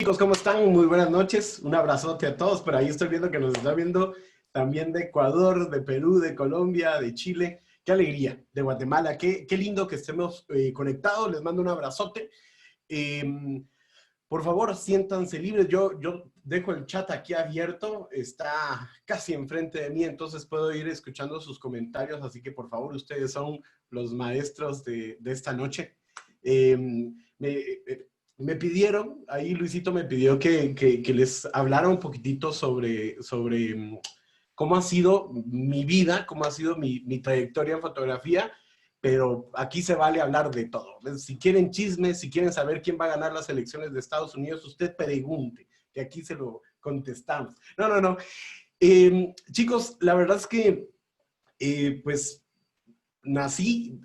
Chicos, ¿cómo están? Muy buenas noches. Un abrazote a todos. Por ahí estoy viendo que nos está viendo también de Ecuador, de Perú, de Colombia, de Chile. Qué alegría. De Guatemala. Qué lindo que estemos conectados. Les mando un abrazote. Eh, por favor, siéntanse libres. Yo dejo el chat aquí abierto. Está casi enfrente de mí, entonces puedo ir escuchando sus comentarios. Así que, por favor, ustedes son los maestros de esta noche. Eh, me, me pidieron, ahí Luisito me pidió que les hablara un poquitito sobre cómo ha sido mi vida, cómo ha sido mi trayectoria en fotografía, pero aquí se vale hablar de todo. Si quieren chismes, si quieren saber quién va a ganar las elecciones de Estados Unidos, usted pregunte, que aquí se lo contestamos. No. Chicos, la verdad es que, pues, nací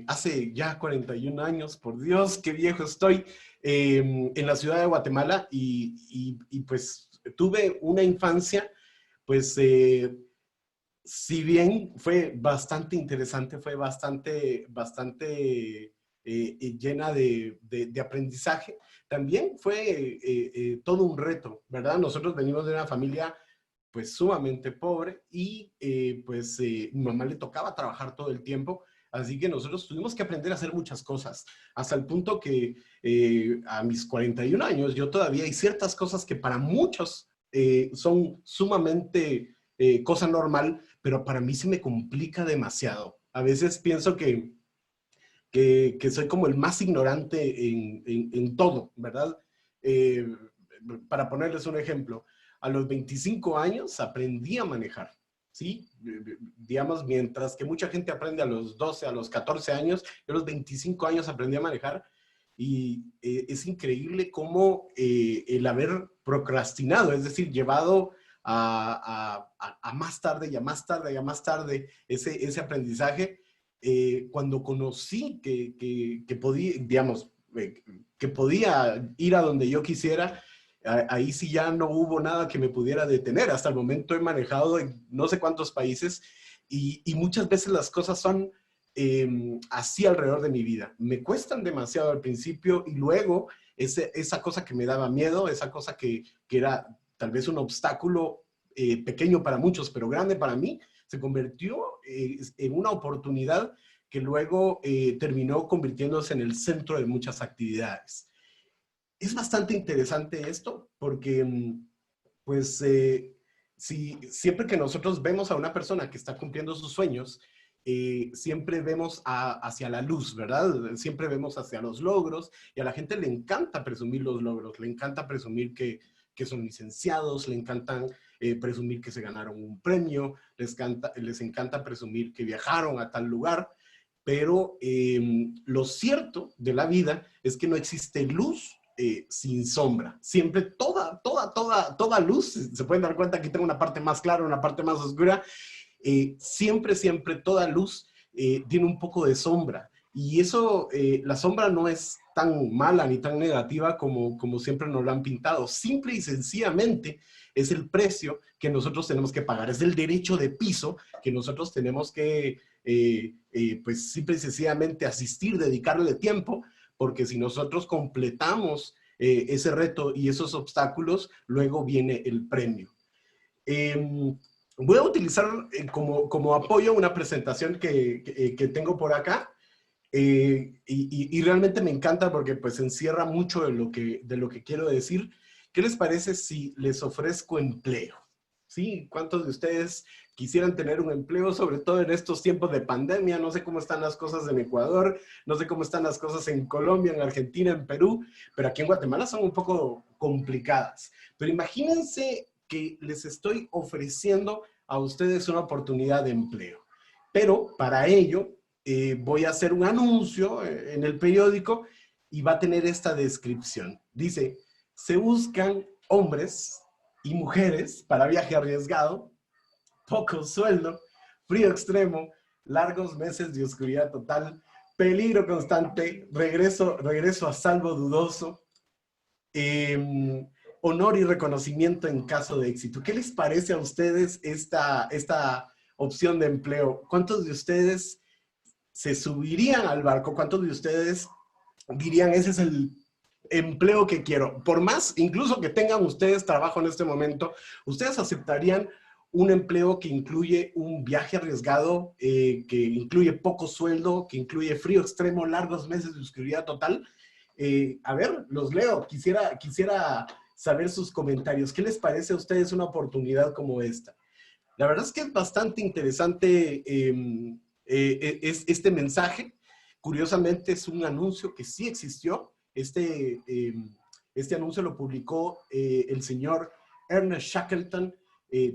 hace ya 41 años, por Dios, qué viejo estoy, en la ciudad de Guatemala y pues tuve una infancia, pues si bien fue bastante interesante, fue bastante llena de aprendizaje, también fue todo un reto, ¿verdad? Nosotros venimos de una familia pues sumamente pobre y pues mi mamá le tocaba trabajar todo el tiempo, así que nosotros tuvimos que aprender a hacer muchas cosas, hasta el punto que a mis 41 años yo todavía hay ciertas cosas que para muchos son sumamente cosa normal, pero para mí se me complica demasiado. A veces pienso que soy como el más ignorante en todo, ¿verdad? Eh, para ponerles un ejemplo, a los 25 años aprendí a manejar, ¿sí? Digamos, mientras que mucha gente aprende a los 12, a los 14 años, yo a los 25 años aprendí a manejar y es increíble cómo el haber procrastinado, es decir, llevado a más tarde y a más tarde y a más tarde ese aprendizaje, cuando conocí que podía, digamos, que podía ir a donde yo quisiera, ahí sí ya no hubo nada que me pudiera detener. Hasta el momento he manejado en no sé cuántos países y muchas veces las cosas son así alrededor de mi vida. Me cuestan demasiado al principio y luego esa cosa que me daba miedo, esa cosa que era tal vez un obstáculo pequeño para muchos, pero grande para mí, se convirtió en una oportunidad que luego terminó convirtiéndose en el centro de muchas actividades. Es bastante interesante esto porque, pues, siempre que nosotros vemos a una persona que está cumpliendo sus sueños, siempre vemos hacia la luz, ¿verdad? Siempre vemos hacia los logros y a la gente le encanta presumir los logros, le encanta presumir que son licenciados, le encantan presumir que se ganaron un premio, les encanta presumir que viajaron a tal lugar, pero lo cierto de la vida es que no existe luz sin sombra. Siempre toda luz, se pueden dar cuenta que tengo una parte más clara, una parte más oscura, siempre toda luz tiene un poco de sombra. Y eso, la sombra no es tan mala ni tan negativa como siempre nos lo han pintado. Simple y sencillamente es el precio que nosotros tenemos que pagar. Es el derecho de piso que nosotros tenemos que, pues simple y sencillamente asistir, dedicarle tiempo, porque si nosotros completamos ese reto y esos obstáculos, luego viene el premio. Voy a utilizar como apoyo una presentación que tengo por acá y realmente me encanta porque pues encierra mucho de lo que quiero decir. ¿Qué les parece si les ofrezco empleo? ¿Sí? ¿Cuántos de ustedes quisieran tener un empleo, sobre todo en estos tiempos de pandemia? No sé cómo están las cosas en Ecuador, no sé cómo están las cosas en Colombia, en Argentina, en Perú, pero aquí en Guatemala son un poco complicadas. Pero imagínense que les estoy ofreciendo a ustedes una oportunidad de empleo. Pero para ello voy a hacer un anuncio en el periódico y va a tener esta descripción. Dice, se buscan hombres y mujeres para viaje arriesgado, poco sueldo, frío extremo, largos meses de oscuridad total, peligro constante, regreso a salvo dudoso, honor y reconocimiento en caso de éxito. ¿Qué les parece a ustedes esta opción de empleo? ¿Cuántos de ustedes se subirían al barco? ¿Cuántos de ustedes dirían, ese es empleo que quiero. Por más, incluso que tengan ustedes trabajo en este momento, ¿ustedes aceptarían un empleo que incluye un viaje arriesgado, que incluye poco sueldo, que incluye frío extremo, largos meses de oscuridad total? A ver, los leo. Quisiera saber sus comentarios. ¿Qué les parece a ustedes una oportunidad como esta? La verdad es que es bastante interesante este mensaje. Curiosamente es un anuncio que sí existió. Este anuncio lo publicó el señor Ernest Shackleton.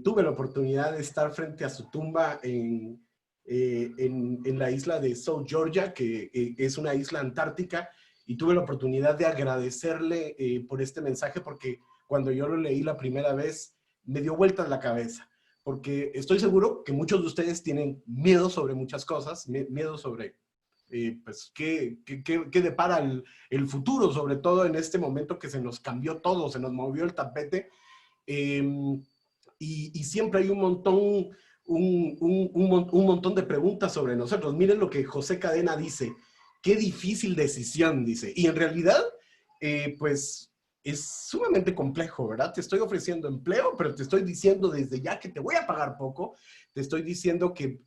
Tuve la oportunidad de estar frente a su tumba en la isla de South Georgia, que es una isla antártica, y tuve la oportunidad de agradecerle por este mensaje, porque cuando yo lo leí la primera vez, me dio vueltas la cabeza, porque estoy seguro que muchos de ustedes tienen miedo sobre muchas cosas, miedo sobre pues, qué depara el futuro, sobre todo en este momento que se nos cambió todo, se nos movió el tapete, eh, y siempre hay un montón de preguntas sobre nosotros. Miren lo que José Cadena dice, qué difícil decisión, dice, y en realidad, pues, es sumamente complejo, ¿verdad? Te estoy ofreciendo empleo, pero te estoy diciendo desde ya que te voy a pagar poco, te estoy diciendo que,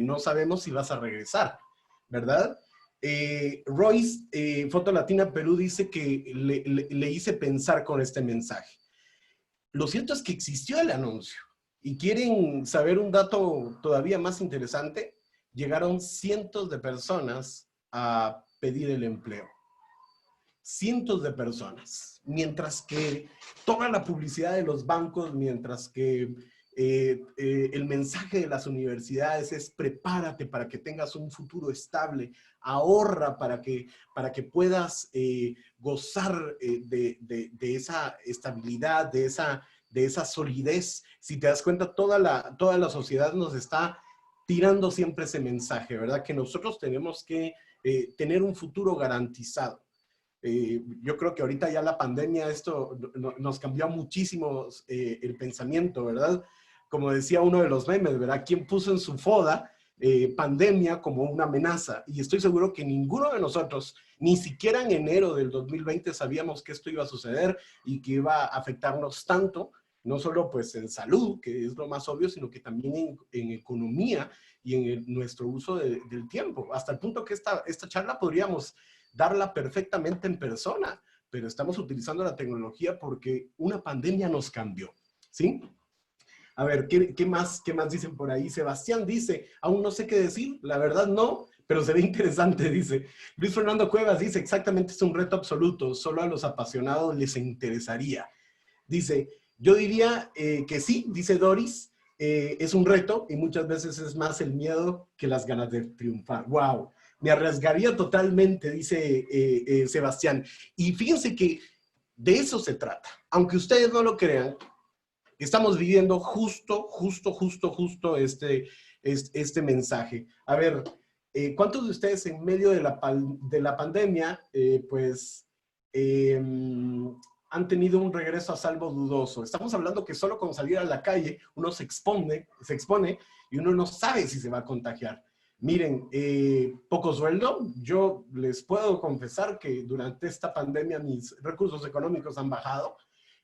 no sabemos si vas a regresar, ¿verdad? Royce, Foto Latina Perú, dice que le hice pensar con este mensaje. Lo cierto es que existió el anuncio. Y quieren saber un dato todavía más interesante, llegaron cientos de personas a pedir el empleo. Cientos de personas. Mientras que toda la publicidad de los bancos, mientras que el mensaje de las universidades es prepárate para que tengas un futuro estable, ahorra para que puedas gozar de esa estabilidad, de esa solidez. Si te das cuenta, toda la sociedad nos está tirando siempre ese mensaje, ¿verdad? Que nosotros tenemos que tener un futuro garantizado. Yo creo que ahorita ya la pandemia, esto nos cambió muchísimo el pensamiento, ¿verdad? Como decía uno de los memes, ¿verdad? ¿Quién puso en su foda pandemia como una amenaza? Y estoy seguro que ninguno de nosotros, ni siquiera en enero del 2020, sabíamos que esto iba a suceder y que iba a afectarnos tanto, no solo pues en salud, que es lo más obvio, sino que también en economía y en nuestro uso del tiempo. Hasta el punto que esta charla podríamos darla perfectamente en persona, pero estamos utilizando la tecnología porque una pandemia nos cambió, ¿sí? A ver, ¿qué más dicen por ahí? Sebastián dice, aún no sé qué decir, la verdad no, pero se ve interesante, dice. Luis Fernando Cuevas dice, exactamente, es un reto absoluto, solo a los apasionados les interesaría. Dice, yo diría que sí, dice Doris, es un reto y muchas veces es más el miedo que las ganas de triunfar. ¡Wow! Me arriesgaría totalmente, dice Sebastián. Y fíjense que de eso se trata. Aunque ustedes no lo crean, estamos viviendo justo este mensaje. A ver, ¿cuántos de ustedes en medio de la pandemia, han tenido un regreso a salvo dudoso? Estamos hablando que solo con salir a la calle uno se expone y uno no sabe si se va a contagiar. Miren, poco sueldo. Yo les puedo confesar que durante esta pandemia mis recursos económicos han bajado.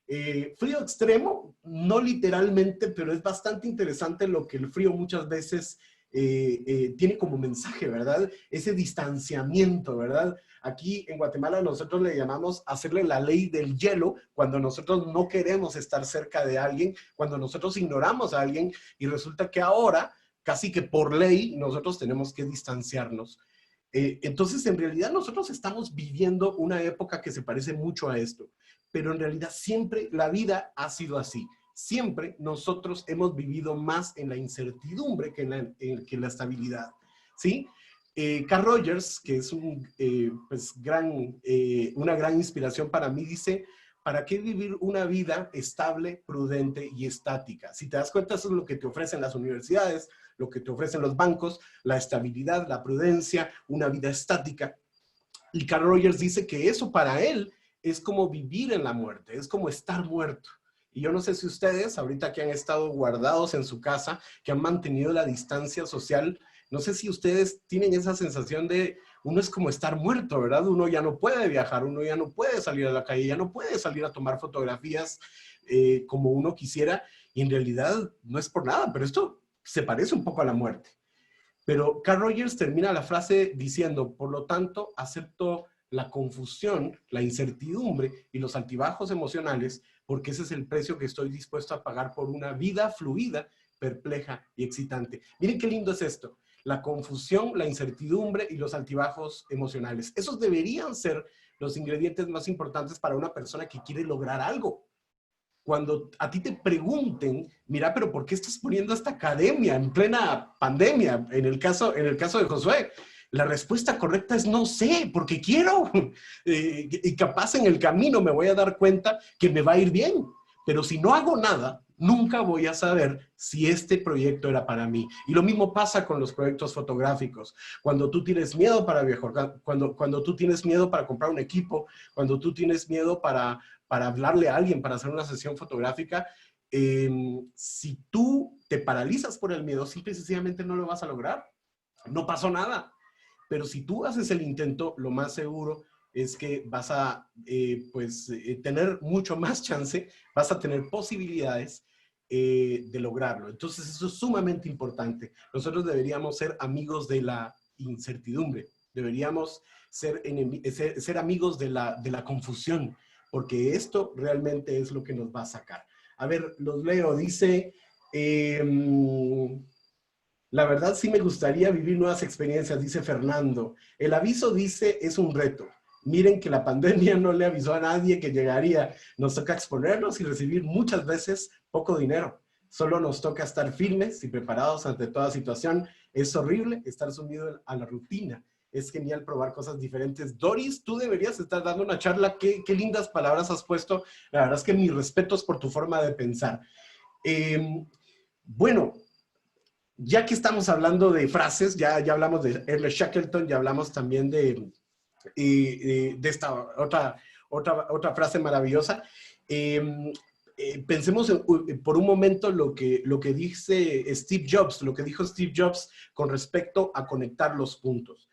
Frío extremo, no literalmente, pero es bastante interesante lo que el frío muchas veces tiene como mensaje, ¿verdad? Ese distanciamiento, ¿verdad? Aquí en Guatemala nosotros le llamamos hacerle la ley del hielo cuando nosotros no queremos estar cerca de alguien, cuando nosotros ignoramos a alguien y resulta que ahora, casi que por ley, nosotros tenemos que distanciarnos. Entonces, en realidad nosotros estamos viviendo una época que se parece mucho a esto, pero en realidad siempre la vida ha sido así. Siempre nosotros hemos vivido más en la incertidumbre que en la estabilidad, ¿sí? Carl Rogers, que es una gran inspiración para mí, dice, ¿para qué vivir una vida estable, prudente y estática? Si te das cuenta, eso es lo que te ofrecen las universidades, lo que te ofrecen los bancos, la estabilidad, la prudencia, una vida estática. Y Carl Rogers dice que eso para él es como vivir en la muerte, es como estar muerto. Y yo no sé si ustedes, ahorita que han estado guardados en su casa, que han mantenido la distancia social, no sé si ustedes tienen esa sensación de uno es como estar muerto, ¿verdad? Uno ya no puede viajar, uno ya no puede salir a la calle, ya no puede salir a tomar fotografías como uno quisiera, y en realidad no es por nada, pero esto se parece un poco a la muerte. Pero Carl Rogers termina la frase diciendo, por lo tanto, acepto la confusión, la incertidumbre y los altibajos emocionales, porque ese es el precio que estoy dispuesto a pagar por una vida fluida, perpleja y excitante. Miren qué lindo es esto. La confusión, la incertidumbre y los altibajos emocionales. Esos deberían ser los ingredientes más importantes para una persona que quiere lograr algo. Cuando a ti te pregunten, mira, pero ¿por qué estás poniendo esta academia en plena pandemia? En el caso de Josué, la respuesta correcta es no sé, porque quiero. Y capaz en el camino me voy a dar cuenta que me va a ir bien. Pero si no hago nada, nunca voy a saber si este proyecto era para mí. Y lo mismo pasa con los proyectos fotográficos. Cuando tú tienes miedo para viajar, cuando tú tienes miedo para comprar un equipo, cuando tú tienes miedo para hablarle a alguien, para hacer una sesión fotográfica, si tú te paralizas por el miedo, simple y sencillamente no lo vas a lograr. No pasó nada. Pero si tú haces el intento, lo más seguro es que vas a tener mucho más chance, vas a tener posibilidades de lograrlo. Entonces eso es sumamente importante. Nosotros deberíamos ser amigos de la incertidumbre, deberíamos ser amigos de la confusión, porque esto realmente es lo que nos va a sacar. A ver, los leo, dice... la verdad sí me gustaría vivir nuevas experiencias, dice Fernando. El aviso dice, es un reto. Miren que la pandemia no le avisó a nadie que llegaría. Nos toca exponernos y recibir muchas veces poco dinero. Solo nos toca estar firmes y preparados ante toda situación. Es horrible estar sumido a la rutina. Es genial probar cosas diferentes. Doris, tú deberías estar dando una charla. Qué lindas palabras has puesto. La verdad es que mis respetos por tu forma de pensar. Bueno, ya que estamos hablando de frases, ya hablamos de Ernest Shackleton, ya hablamos también de esta otra frase maravillosa. Pensemos por un momento lo que dice Steve Jobs, lo que dijo Steve Jobs con respecto a conectar los puntos.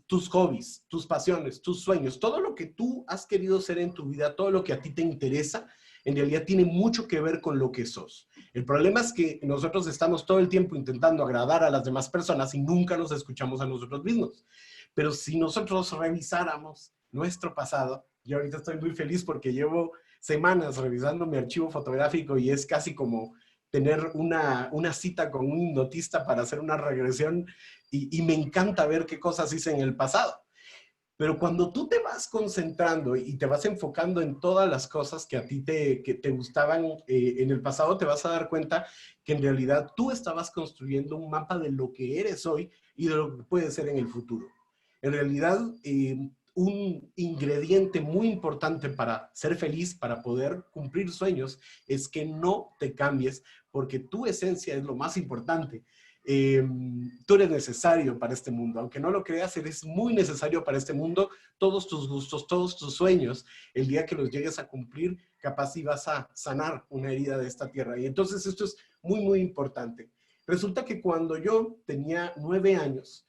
Tus hobbies, tus pasiones, tus sueños, todo lo que tú has querido ser en tu vida, todo lo que a ti te interesa, en realidad tiene mucho que ver con lo que sos. El problema es que nosotros estamos todo el tiempo intentando agradar a las demás personas y nunca nos escuchamos a nosotros mismos. Pero si nosotros revisáramos nuestro pasado, yo ahorita estoy muy feliz porque llevo semanas revisando mi archivo fotográfico y es casi como tener una cita con un hipnotista para hacer una regresión y me encanta ver qué cosas hice en el pasado. Pero cuando tú te vas concentrando y te vas enfocando en todas las cosas que a ti que te gustaban en el pasado, te vas a dar cuenta que en realidad tú estabas construyendo un mapa de lo que eres hoy y de lo que puede ser en el futuro. En realidad, un ingrediente muy importante para ser feliz, para poder cumplir sueños, es que no te cambies, porque tu esencia es lo más importante. Tú eres necesario para este mundo, aunque no lo creas, eres muy necesario para este mundo. Todos tus gustos, todos tus sueños, el día que los llegues a cumplir, capaz si vas a sanar una herida de esta tierra. Y entonces esto es muy, muy importante. Resulta que cuando yo tenía 9 años,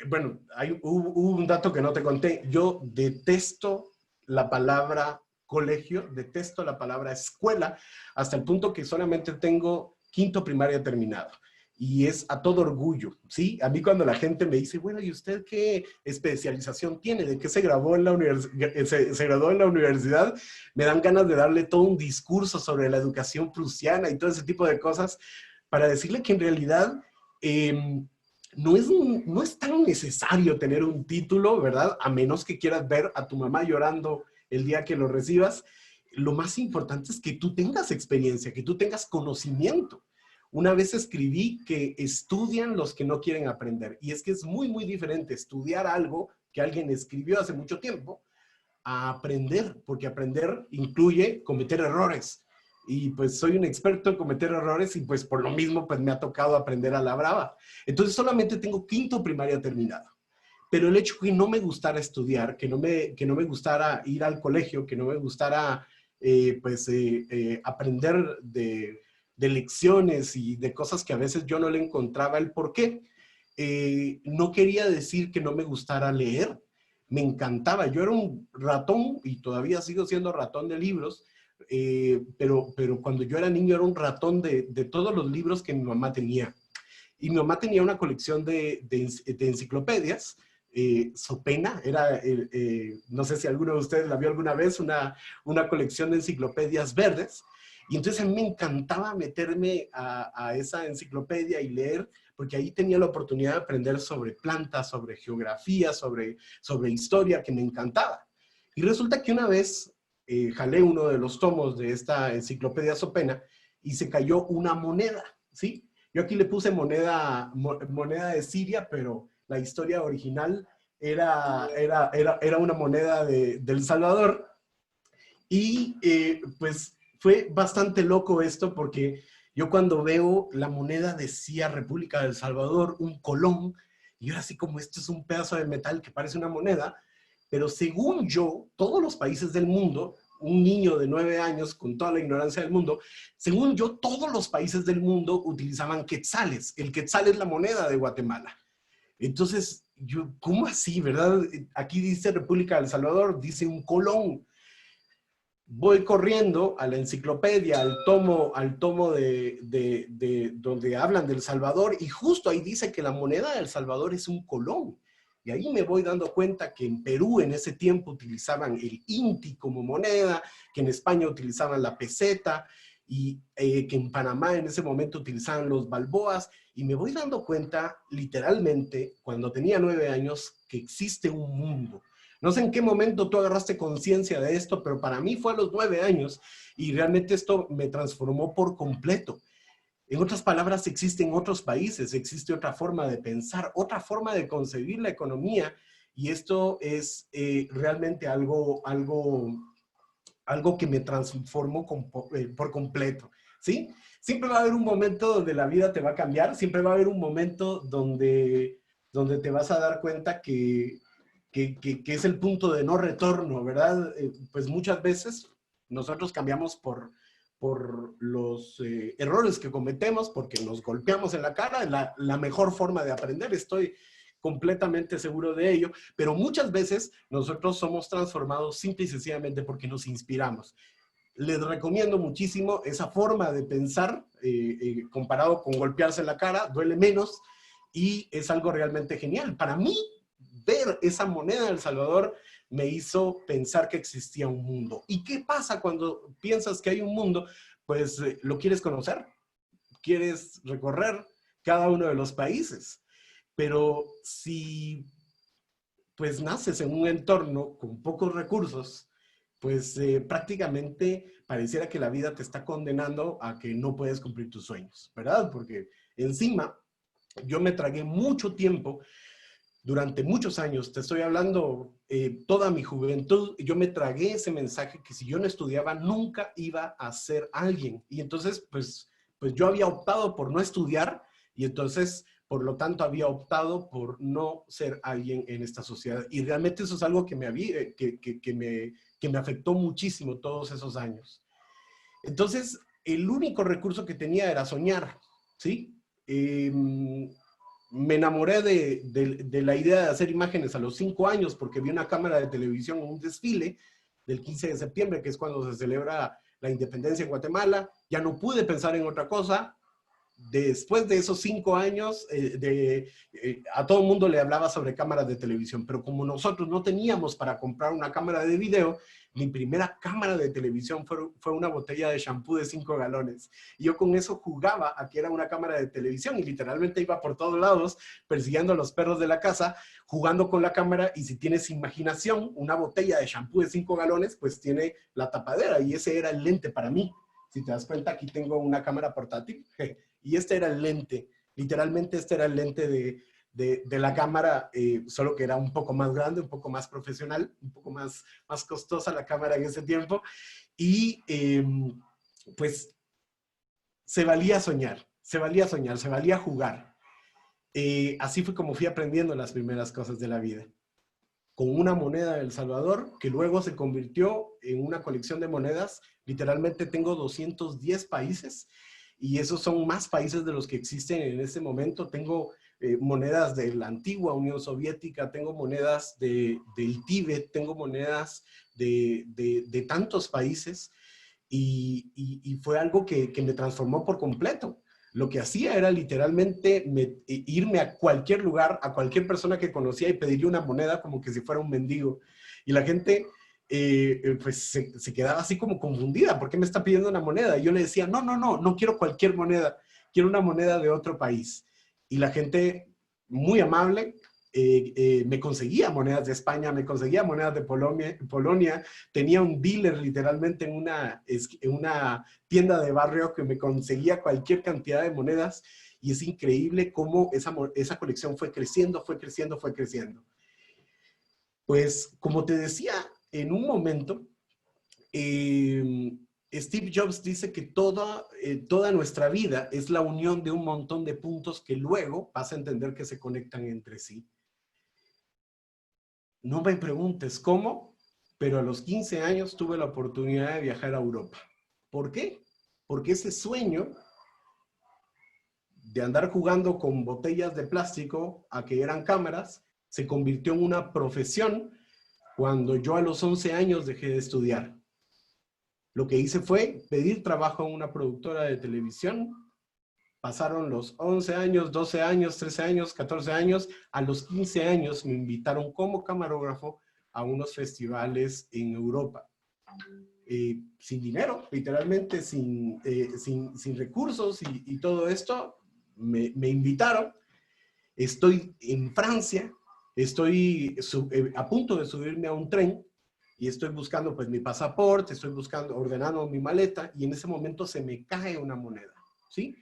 bueno, hubo un dato que no te conté. Yo detesto la palabra colegio, detesto la palabra escuela, hasta el punto que solamente tengo quinto primaria terminado. Y es a todo orgullo, ¿sí? A mí cuando la gente me dice, bueno, ¿y usted qué especialización tiene? ¿De qué se graduó en la se graduó en la universidad? Me dan ganas de darle todo un discurso sobre la educación prusiana y todo ese tipo de cosas para decirle que en realidad no es tan necesario tener un título, ¿verdad? A menos que quieras ver a tu mamá llorando el día que lo recibas. Lo más importante es que tú tengas experiencia, que tú tengas conocimiento. Una vez escribí que estudian los que no quieren aprender. Y es que es muy, muy diferente estudiar algo que alguien escribió hace mucho tiempo a aprender, porque aprender incluye cometer errores. Y pues soy un experto en cometer errores y pues por lo mismo pues me ha tocado aprender a la brava. Entonces solamente tengo quinto primaria terminado. Pero el hecho que no me gustara estudiar, que no me gustara ir al colegio, que no me gustara aprender de lecciones y de cosas que a veces yo no le encontraba el porqué, no quería decir que no me gustara leer. Me encantaba. Yo era un ratón y todavía sigo siendo ratón de libros, pero cuando yo era niño era un ratón de todos los libros que mi mamá tenía. Y mi mamá tenía una colección de enciclopedias. Sopena, era, no sé si alguno de ustedes la vio alguna vez, una colección de enciclopedias verdes. Y entonces a mí me encantaba meterme a esa enciclopedia y leer, porque ahí tenía la oportunidad de aprender sobre plantas, sobre geografía, sobre historia, que me encantaba. Y resulta que una vez jalé uno de los tomos de esta enciclopedia Sopena y se cayó una moneda, ¿sí? Yo aquí le puse moneda de Siria, pero la historia original era una moneda de El Salvador. Y pues fue bastante loco esto porque yo cuando veo la moneda decía República del Salvador, un colón, y yo era así como, esto es un pedazo de metal que parece una moneda, pero según yo, todos los países del mundo, un niño de 9 años con toda la ignorancia del mundo, según yo, todos los países del mundo utilizaban quetzales. El quetzal es la moneda de Guatemala. Entonces, yo, ¿cómo así, verdad? Aquí dice República del Salvador, dice un colón. Voy corriendo a la enciclopedia, al tomo de donde hablan del Salvador, y justo ahí dice que la moneda del Salvador es un colón. Y ahí me voy dando cuenta que en Perú en ese tiempo utilizaban el inti como moneda, que en España utilizaban la peseta, y que en Panamá en ese momento utilizaban los balboas. Y me voy dando cuenta, literalmente, cuando tenía 9 años, que existe un mundo. No sé en qué momento tú agarraste conciencia de esto, pero para mí fue a los 9 años y realmente esto me transformó por completo. En otras palabras, existen otros países, existe otra forma de pensar, otra forma de concebir la economía, y esto es realmente algo que me transformó por completo, ¿sí? Siempre va a haber un momento donde la vida te va a cambiar, siempre va a haber un momento donde te vas a dar cuenta que es el punto de no retorno, ¿verdad? Pues muchas veces nosotros cambiamos por los errores que cometemos, porque nos golpeamos en la cara, la mejor forma de aprender, estoy completamente seguro de ello, pero muchas veces nosotros somos transformados simple y sencillamente porque nos inspiramos. Les recomiendo muchísimo esa forma de pensar, comparado con golpearse la cara, duele menos y es algo realmente genial. Para mí, ver esa moneda de El Salvador me hizo pensar que existía un mundo. ¿Y qué pasa cuando piensas que hay un mundo? Pues lo quieres conocer, quieres recorrer cada uno de los países. Pero si pues naces en un entorno con pocos recursos, pues prácticamente pareciera que la vida te está condenando a que no puedes cumplir tus sueños, ¿verdad? Porque encima yo me tragué mucho tiempo, durante muchos años, te estoy hablando toda mi juventud, yo me tragué ese mensaje que si yo no estudiaba nunca iba a ser alguien. Y entonces, pues yo había optado por no estudiar y entonces, por lo tanto, había optado por no ser alguien en esta sociedad. Y realmente eso es algo que me afectó muchísimo todos esos años. Entonces, el único recurso que tenía era soñar, ¿sí? Me enamoré de la idea de hacer imágenes a los 5 años porque vi una cámara de televisión en un desfile del 15 de septiembre, que es cuando se celebra la independencia en Guatemala. Ya no pude pensar en otra cosa. Después de esos 5 años, a todo el mundo le hablaba sobre cámaras de televisión, pero como nosotros no teníamos para comprar una cámara de video, mi primera cámara de televisión fue una botella de shampoo de 5 galones. Y yo con eso jugaba a que era una cámara de televisión y literalmente iba por todos lados persiguiendo a los perros de la casa, jugando con la cámara. Y si tienes imaginación, una botella de shampoo de 5 galones, pues tiene la tapadera y ese era el lente para mí. Si te das cuenta, aquí tengo una cámara portátil. Y este era el lente, literalmente este era el lente de la cámara, solo que era un poco más grande, un poco más profesional, un poco más costosa la cámara en ese tiempo. Y pues se valía soñar, se valía jugar. Así fue como fui aprendiendo las primeras cosas de la vida. Con una moneda de El Salvador, que luego se convirtió en una colección de monedas. Literalmente tengo 210 países y esos son más países de los que existen en este momento. Tengo monedas de la antigua Unión Soviética, tengo monedas del Tíbet, tengo monedas de tantos países y fue algo que me transformó por completo. Lo que hacía era literalmente irme a cualquier lugar, a cualquier persona que conocía y pedirle una moneda como que si fuera un mendigo. Y la gente pues se quedaba así como confundida. ¿Por qué me está pidiendo una moneda? Y yo le decía, no, no, no, no quiero cualquier moneda. Quiero una moneda de otro país. Y la gente, muy amable, me conseguía monedas de España, me conseguía monedas de Polonia. Tenía un dealer literalmente en una tienda de barrio que me conseguía cualquier cantidad de monedas y es increíble cómo esa colección fue creciendo, fue creciendo, fue creciendo. Pues como te decía en un momento, Steve Jobs dice que toda nuestra vida es la unión de un montón de puntos que luego vas a entender que se conectan entre sí. No me preguntes cómo, pero a los 15 años tuve la oportunidad de viajar a Europa. ¿Por qué? Porque ese sueño de andar jugando con botellas de plástico a que eran cámaras, se convirtió en una profesión cuando yo a los 11 años dejé de estudiar. Lo que hice fue pedir trabajo en una productora de televisión. Pasaron los 11 años, 12 años, 13 años, 14 años. A los 15 años me invitaron como camarógrafo a unos festivales en Europa. Sin dinero, literalmente sin recursos y todo esto, me invitaron. Estoy en Francia, estoy a punto de subirme a un tren y estoy buscando pues mi pasaporte, estoy buscando, ordenando mi maleta y en ese momento se me cae una moneda, ¿sí?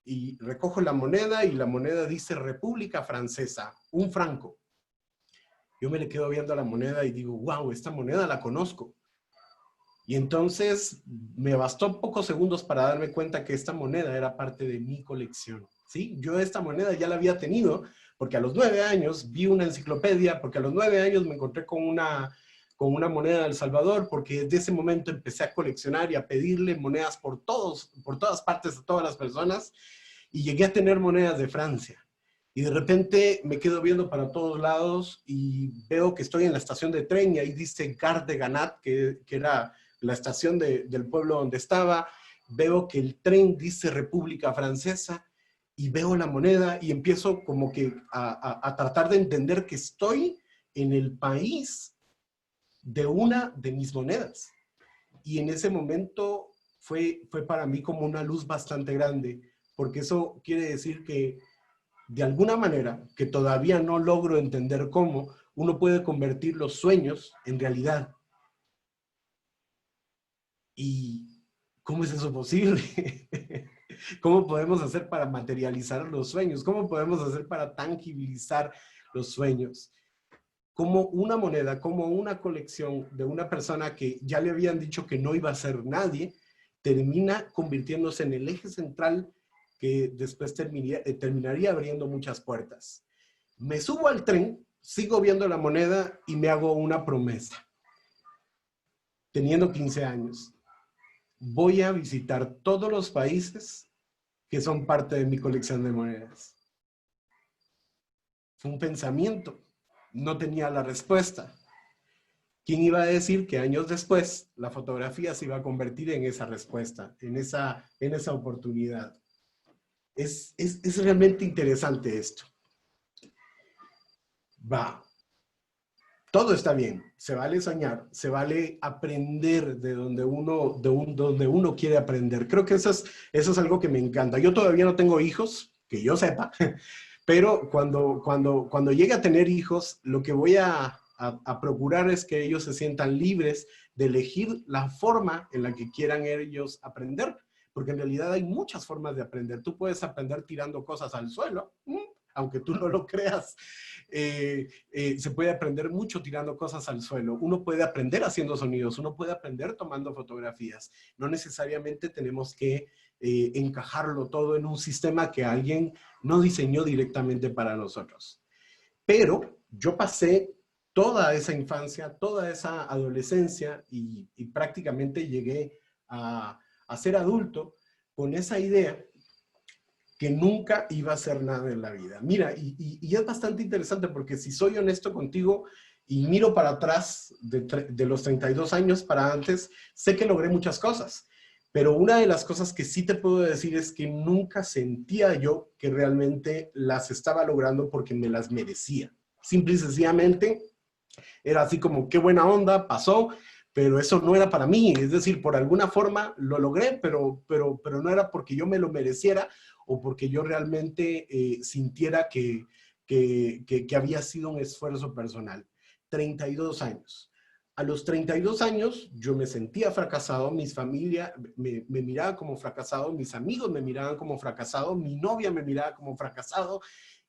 Y recojo la moneda y la moneda dice República Francesa, un franco. Yo me le quedo viendo a la moneda y digo, wow, esta moneda la conozco. Y entonces me bastó pocos segundos para darme cuenta que esta moneda era parte de mi colección, ¿sí? Yo esta moneda ya la había tenido porque a los 9 años vi una enciclopedia, porque a los 9 años me encontré con una moneda de El Salvador, porque desde ese momento empecé a coleccionar y a pedirle monedas por todas partes a todas las personas y llegué a tener monedas de Francia. Y de repente me quedo viendo para todos lados y veo que estoy en la estación de tren y ahí dice Gare de Ganat, que era la estación del pueblo donde estaba. Veo que el tren dice República Francesa y veo la moneda y empiezo como que a tratar de entender que estoy en el país de una de mis monedas. Y en ese momento fue para mí como una luz bastante grande, porque eso quiere decir que de alguna manera, que todavía no logro entender cómo, uno puede convertir los sueños en realidad. ¿Y cómo es eso posible? ¿Cómo podemos hacer para materializar los sueños? ¿Cómo podemos hacer para tangibilizar los sueños? Como una moneda, como una colección de una persona que ya le habían dicho que no iba a ser nadie, termina convirtiéndose en el eje central que después terminaría abriendo muchas puertas. Me subo al tren, sigo viendo la moneda y me hago una promesa. Teniendo 15 años, voy a visitar todos los países que son parte de mi colección de monedas. Fue un pensamiento, no tenía la respuesta. ¿Quién iba a decir que años después la fotografía se iba a convertir en esa respuesta, en esa oportunidad? Es realmente interesante esto. Va, todo está bien, se vale soñar, se vale aprender de donde uno quiere aprender. Creo que eso es algo que me encanta. Yo todavía no tengo hijos, que yo sepa, pero cuando llegue a tener hijos, lo que voy a procurar es que ellos se sientan libres de elegir la forma en la que quieran ellos aprender, porque en realidad hay muchas formas de aprender. Tú puedes aprender tirando cosas al suelo, aunque tú no lo creas. Se puede aprender mucho tirando cosas al suelo. Uno puede aprender haciendo sonidos, uno puede aprender tomando fotografías. No necesariamente tenemos que encajarlo todo en un sistema que alguien no diseñó directamente para nosotros. Pero yo pasé toda esa infancia, toda esa adolescencia y prácticamente llegué a ser adulto con esa idea que nunca iba a hacer nada en la vida. Mira, y es bastante interesante porque si soy honesto contigo y miro para atrás de los 32 años para antes, sé que logré muchas cosas. Pero una de las cosas que sí te puedo decir es que nunca sentía yo que realmente las estaba logrando porque me las merecía. Simple y sencillamente era así como, qué buena onda, pasó, pero eso no era para mí. Es decir, por alguna forma lo logré, pero no era porque yo me lo mereciera o porque yo realmente sintiera que había sido un esfuerzo personal. 32 años. A los 32 años yo me sentía fracasado, mis familia me miraba como fracasado, mis amigos me miraban como fracasado, mi novia me miraba como fracasado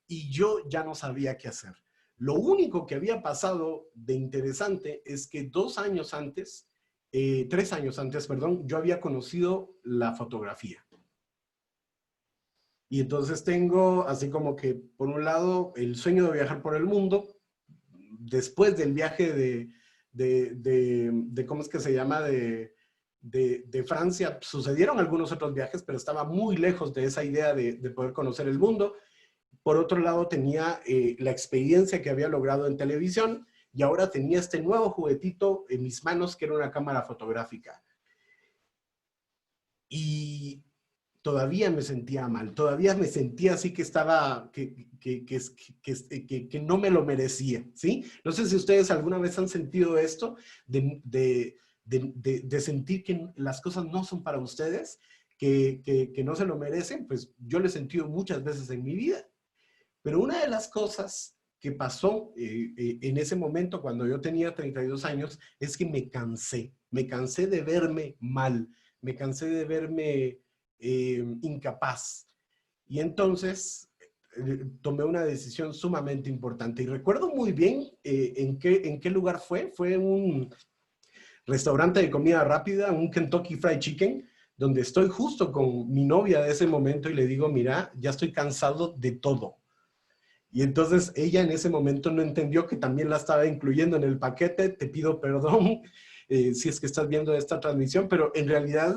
y yo ya no sabía qué hacer. Lo único que había pasado de interesante es que 2 años antes, 3 años antes, perdón, yo había conocido la fotografía. Y entonces tengo así como que, por un lado, el sueño de viajar por el mundo. Después del viaje ¿cómo es que se llama? De Francia, sucedieron algunos otros viajes, pero estaba muy lejos de esa idea de poder conocer el mundo. Por otro lado, tenía la experiencia que había logrado en televisión y ahora tenía este nuevo juguetito en mis manos que era una cámara fotográfica. Y todavía me sentía mal, todavía me sentía así que estaba, que no me lo merecía, ¿sí? No sé si ustedes alguna vez han sentido esto, de sentir que las cosas no son para ustedes, que no se lo merecen, pues yo lo he sentido muchas veces en mi vida. Pero una de las cosas que pasó en ese momento, cuando yo tenía 32 años, es que me cansé de verme mal, me cansé de verme incapaz. Y entonces tomé una decisión sumamente importante. Y recuerdo muy bien en qué lugar fue. Fue un restaurante de comida rápida, un Kentucky Fried Chicken, donde estoy justo con mi novia de ese momento y le digo, mira, ya estoy cansado de todo. Y entonces ella en ese momento no entendió que también la estaba incluyendo en el paquete. Te pido perdón si es que estás viendo esta transmisión, pero en realidad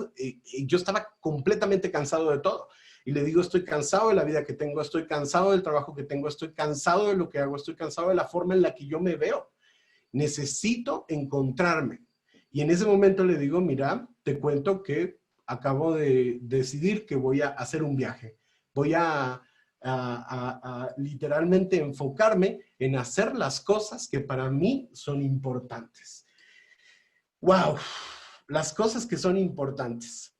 yo estaba completamente cansado de todo. Y le digo, estoy cansado de la vida que tengo, estoy cansado del trabajo que tengo, estoy cansado de lo que hago, estoy cansado de la forma en la que yo me veo. Necesito encontrarme. Y en ese momento le digo, mira, te cuento que acabo de decidir que voy a hacer un viaje. Voy a literalmente enfocarme en hacer las cosas que para mí son importantes. ¡Wow! Las cosas que son importantes.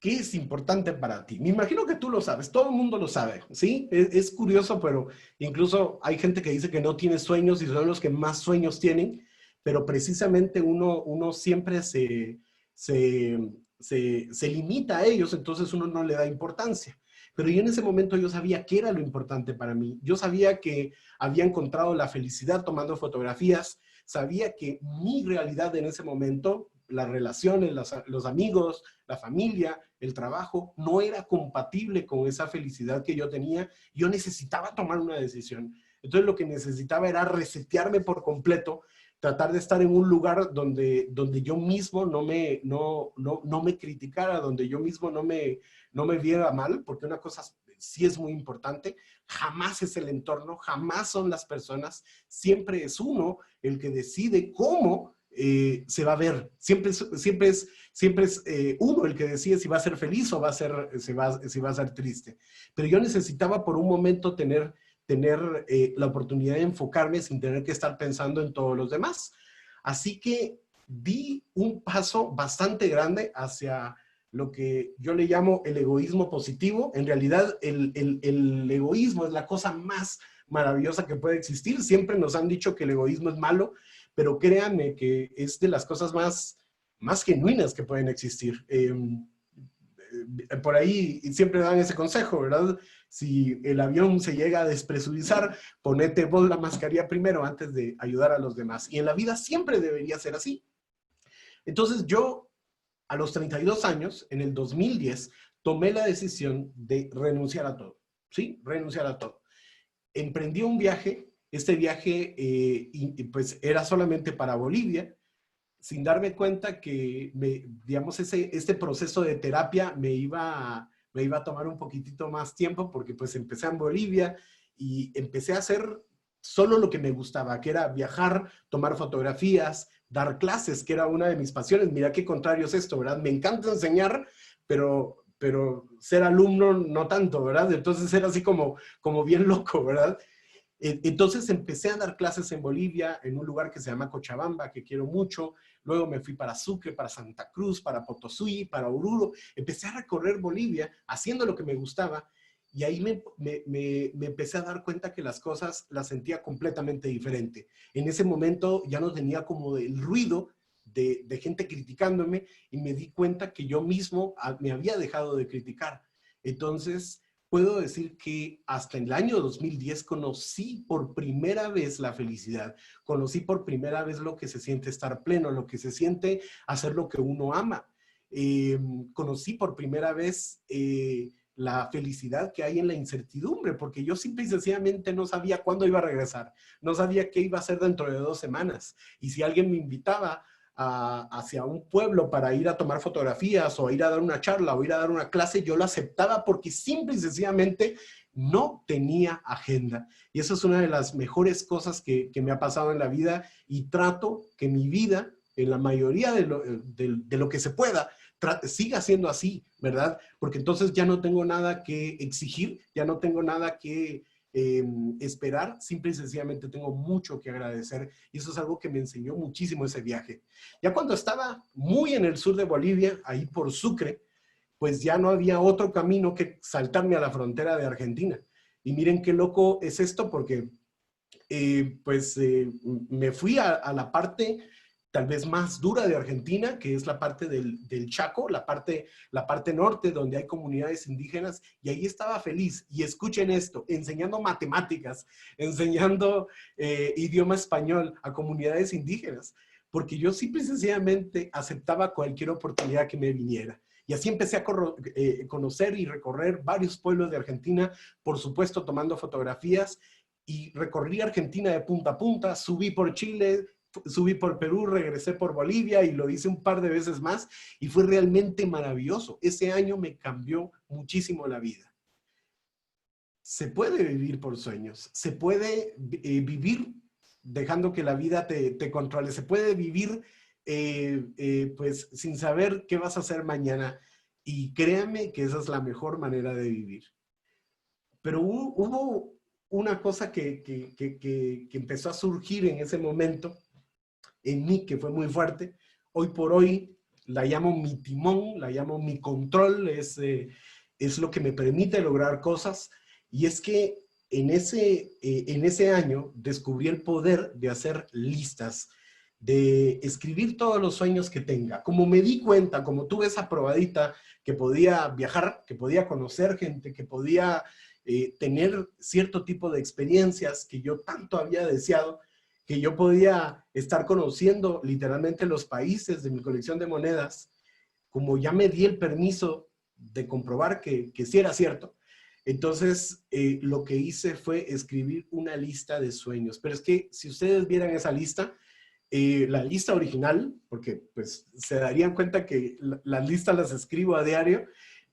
¿Qué es importante para ti? Me imagino que tú lo sabes, todo el mundo lo sabe, ¿sí? Es curioso, pero incluso hay gente que dice que no tiene sueños y son los que más sueños tienen, pero precisamente uno siempre se limita a ellos, entonces uno no le da importancia. Pero yo en ese momento yo sabía qué era lo importante para mí. Yo sabía que había encontrado la felicidad tomando fotografías, sabía que mi realidad en ese momento, las relaciones, los amigos, la familia, el trabajo, no era compatible con esa felicidad que yo tenía. Yo necesitaba tomar una decisión. Entonces lo que necesitaba era resetearme por completo, tratar de estar en un lugar donde yo mismo no me criticara, donde yo mismo no me viera mal, porque una cosa sí es muy importante, jamás es el entorno, jamás son las personas, siempre es uno el que decide cómo se va a ver. Siempre es uno el que decide si va a ser feliz o si va a ser triste. Pero yo necesitaba por un momento tener la oportunidad de enfocarme sin tener que estar pensando en todos los demás. Así que di un paso bastante grande hacia lo que yo le llamo el egoísmo positivo. En realidad, el egoísmo es la cosa más maravillosa que puede existir. Siempre nos han dicho que el egoísmo es malo, pero créanme que es de las cosas más genuinas que pueden existir. Por ahí siempre dan ese consejo, ¿verdad? Si el avión se llega a despresurizar, ponete vos la mascarilla primero antes de ayudar a los demás. Y en la vida siempre debería ser así. Entonces yo, a los 32 años, en el 2010, tomé la decisión de renunciar a todo. ¿Sí? Renunciar a todo. Emprendí un viaje. Este viaje pues era solamente para Bolivia, sin darme cuenta que, digamos, este proceso de terapia me iba me iba a tomar un poquitito más tiempo porque pues empecé en Bolivia y empecé a hacer solo lo que me gustaba, que era viajar, tomar fotografías, dar clases, que era una de mis pasiones. Mira qué contrario es esto, ¿verdad? Me encanta enseñar, pero ser alumno no tanto, ¿verdad? Entonces era así como bien loco, ¿verdad? Entonces empecé a dar clases en Bolivia, en un lugar que se llama Cochabamba, que quiero mucho. Luego me fui para Sucre, para Santa Cruz, para Potosí, para Oruro. Empecé a recorrer Bolivia haciendo lo que me gustaba y ahí me empecé a dar cuenta que las cosas las sentía completamente diferente. En ese momento ya no tenía como el ruido de gente criticándome y me di cuenta que yo mismo me había dejado de criticar. Entonces, puedo decir que hasta el año 2010 conocí por primera vez la felicidad, conocí por primera vez lo que se siente estar pleno, lo que se siente hacer lo que uno ama. Conocí por primera vez la felicidad que hay en la incertidumbre, porque yo simple y sencillamente no sabía cuándo iba a regresar, no sabía qué iba a hacer dentro de 2 semanas. Y si alguien me invitaba hacia un pueblo para ir a tomar fotografías o ir a dar una charla o ir a dar una clase, yo lo aceptaba porque simple y sencillamente no tenía agenda. Y eso es una de las mejores cosas que me ha pasado en la vida y trato que mi vida, en la mayoría de lo que se pueda, siga siendo así, ¿verdad? Porque entonces ya no tengo nada que exigir, ya no tengo nada que esperar, simple y sencillamente tengo mucho que agradecer y eso es algo que me enseñó muchísimo ese viaje. Ya cuando estaba muy en el sur de Bolivia, ahí por Sucre, pues ya no había otro camino que saltarme a la frontera de Argentina. Y miren qué loco es esto porque me fui a la parte tal vez más dura de Argentina, que es la parte del Chaco, la parte norte, donde hay comunidades indígenas, y ahí estaba feliz. Y escuchen esto, enseñando matemáticas, enseñando idioma español a comunidades indígenas, porque yo simple y sencillamente aceptaba cualquier oportunidad que me viniera. Y así empecé a conocer y recorrer varios pueblos de Argentina, por supuesto tomando fotografías, y recorrí Argentina de punta a punta, subí por Chile, subí por Perú, regresé por Bolivia y lo hice un par de veces más y fue realmente maravilloso. Ese año me cambió muchísimo la vida. Se puede vivir por sueños, se puede vivir dejando que la vida te controle, se puede vivir pues sin saber qué vas a hacer mañana y créanme que esa es la mejor manera de vivir. Pero hubo una cosa que empezó a surgir en ese momento en mí, que fue muy fuerte. Hoy por hoy la llamo mi timón, la llamo mi control, es lo que me permite lograr cosas. Y es que en ese año descubrí el poder de hacer listas, de escribir todos los sueños que tenga. Como me di cuenta, como tuve esa probadita, que podía viajar, que podía conocer gente, que podía tener cierto tipo de experiencias que yo tanto había deseado, que yo podía estar conociendo literalmente los países de mi colección de monedas, como ya me di el permiso de comprobar que sí era cierto. Entonces, lo que hice fue escribir una lista de sueños. Pero es que si ustedes vieran esa lista, la lista original, porque pues se darían cuenta que las listas las escribo a diario,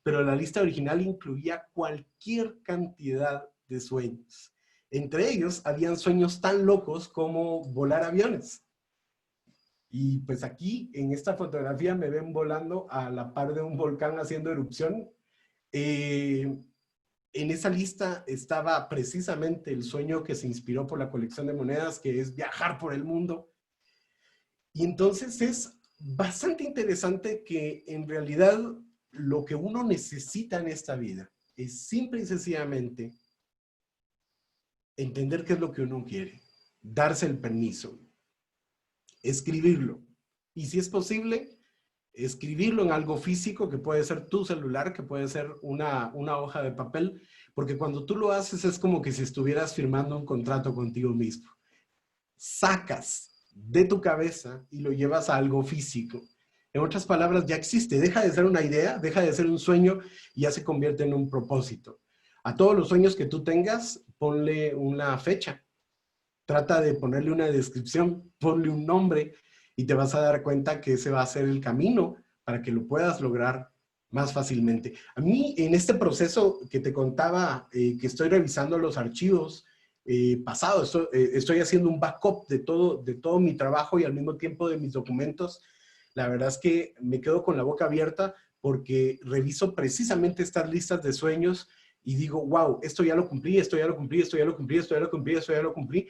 pero la lista original incluía cualquier cantidad de sueños. Entre ellos, habían sueños tan locos como volar aviones. Y pues aquí, en esta fotografía, me ven volando a la par de un volcán haciendo erupción. Eh, en esa lista estaba precisamente el sueño que se inspiró por la colección de monedas, que es viajar por el mundo. Y entonces es bastante interesante que en realidad lo que uno necesita en esta vida es simple y sencillamente entender qué es lo que uno quiere, darse el permiso, escribirlo. Y si es posible, escribirlo en algo físico, que puede ser tu celular, que puede ser una hoja de papel, porque cuando tú lo haces es como que si estuvieras firmando un contrato contigo mismo. Sacas de tu cabeza y lo llevas a algo físico. En otras palabras, ya existe, deja de ser una idea, deja de ser un sueño y ya se convierte en un propósito. A todos los sueños que tú tengas, ponle una fecha. Trata de ponerle una descripción, ponle un nombre y te vas a dar cuenta que ese va a ser el camino para que lo puedas lograr más fácilmente. A mí, en este proceso que te contaba, que estoy revisando los archivos pasados, estoy haciendo un backup de todo mi trabajo y al mismo tiempo de mis documentos. La verdad es que me quedo con la boca abierta porque reviso precisamente estas listas de sueños y digo, wow, esto ya lo cumplí, esto ya lo cumplí, esto ya lo cumplí, esto ya lo cumplí, esto ya lo cumplí.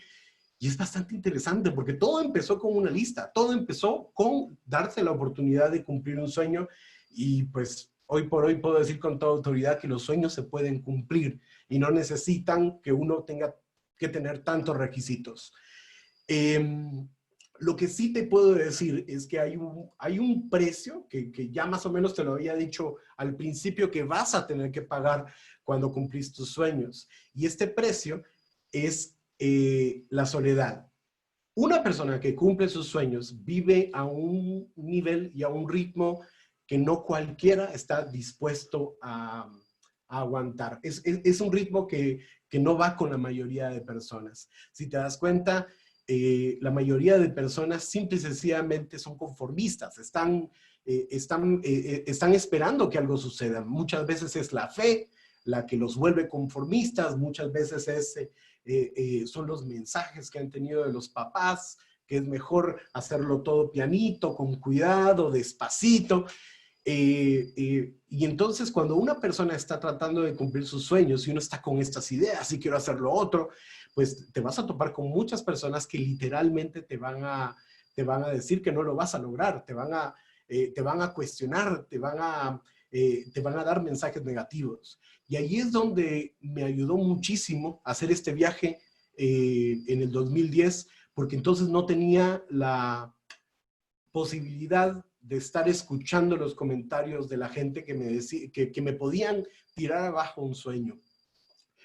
Y es bastante interesante porque todo empezó con una lista, todo empezó con darse la oportunidad de cumplir un sueño y pues hoy por hoy puedo decir con toda autoridad que los sueños se pueden cumplir y no necesitan que uno tenga que tener tantos requisitos. Lo que sí te puedo decir es que hay un precio que ya más o menos te lo había dicho al principio que vas a tener que pagar cuando cumplís tus sueños. Y este precio es la soledad. Una persona que cumple sus sueños vive a un nivel y a un ritmo que no cualquiera está dispuesto a aguantar. Es un ritmo que no va con la mayoría de personas. Si te das cuenta, la mayoría de personas simple y sencillamente son conformistas, están esperando que algo suceda. Muchas veces es la fe la que los vuelve conformistas, muchas veces son los mensajes que han tenido de los papás, que es mejor hacerlo todo pianito, con cuidado, despacito. Y entonces cuando una persona está tratando de cumplir sus sueños y uno está con estas ideas y quiero hacer lo otro, pues te vas a topar con muchas personas que literalmente te van a decir que no lo vas a lograr, te van a cuestionar, te van a dar mensajes negativos. Y ahí es donde me ayudó muchísimo hacer este viaje en el 2010, porque entonces no tenía la posibilidad de estar escuchando los comentarios de la gente que me, decía, que me podían tirar abajo un sueño.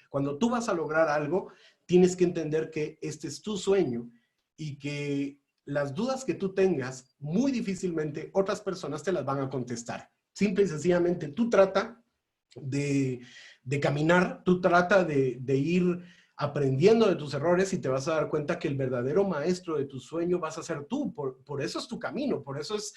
Cuando tú vas a lograr algo, tienes que entender que este es tu sueño y que las dudas que tú tengas, muy difícilmente otras personas te las van a contestar. Simple y sencillamente tú trata de caminar, tú trata de ir aprendiendo de tus errores y te vas a dar cuenta que el verdadero maestro de tu sueño vas a ser tú. Por eso es tu camino, por eso es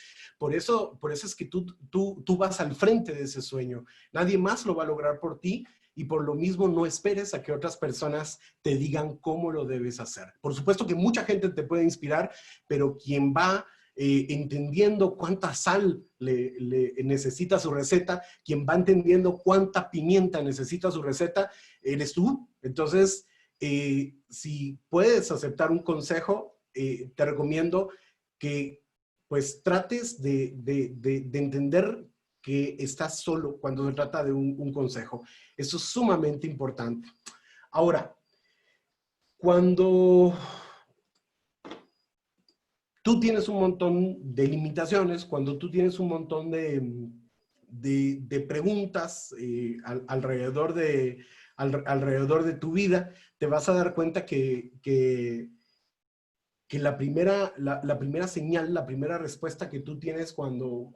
que tú vas al frente de ese sueño. Nadie más lo va a lograr por ti y por lo mismo no esperes a que otras personas te digan cómo lo debes hacer. Por supuesto que mucha gente te puede inspirar, pero quien va entendiendo cuánta sal le necesita su receta, quien va entendiendo cuánta pimienta necesita su receta, eres tú. Entonces, si puedes aceptar un consejo, te recomiendo que pues trates de entender que estás solo cuando se trata de un consejo. Eso es sumamente importante. Ahora, cuando tú tienes un montón de limitaciones, cuando tú tienes un montón de preguntas alrededor de tu vida, te vas a dar cuenta que la primera señal, la primera respuesta que tú tienes cuando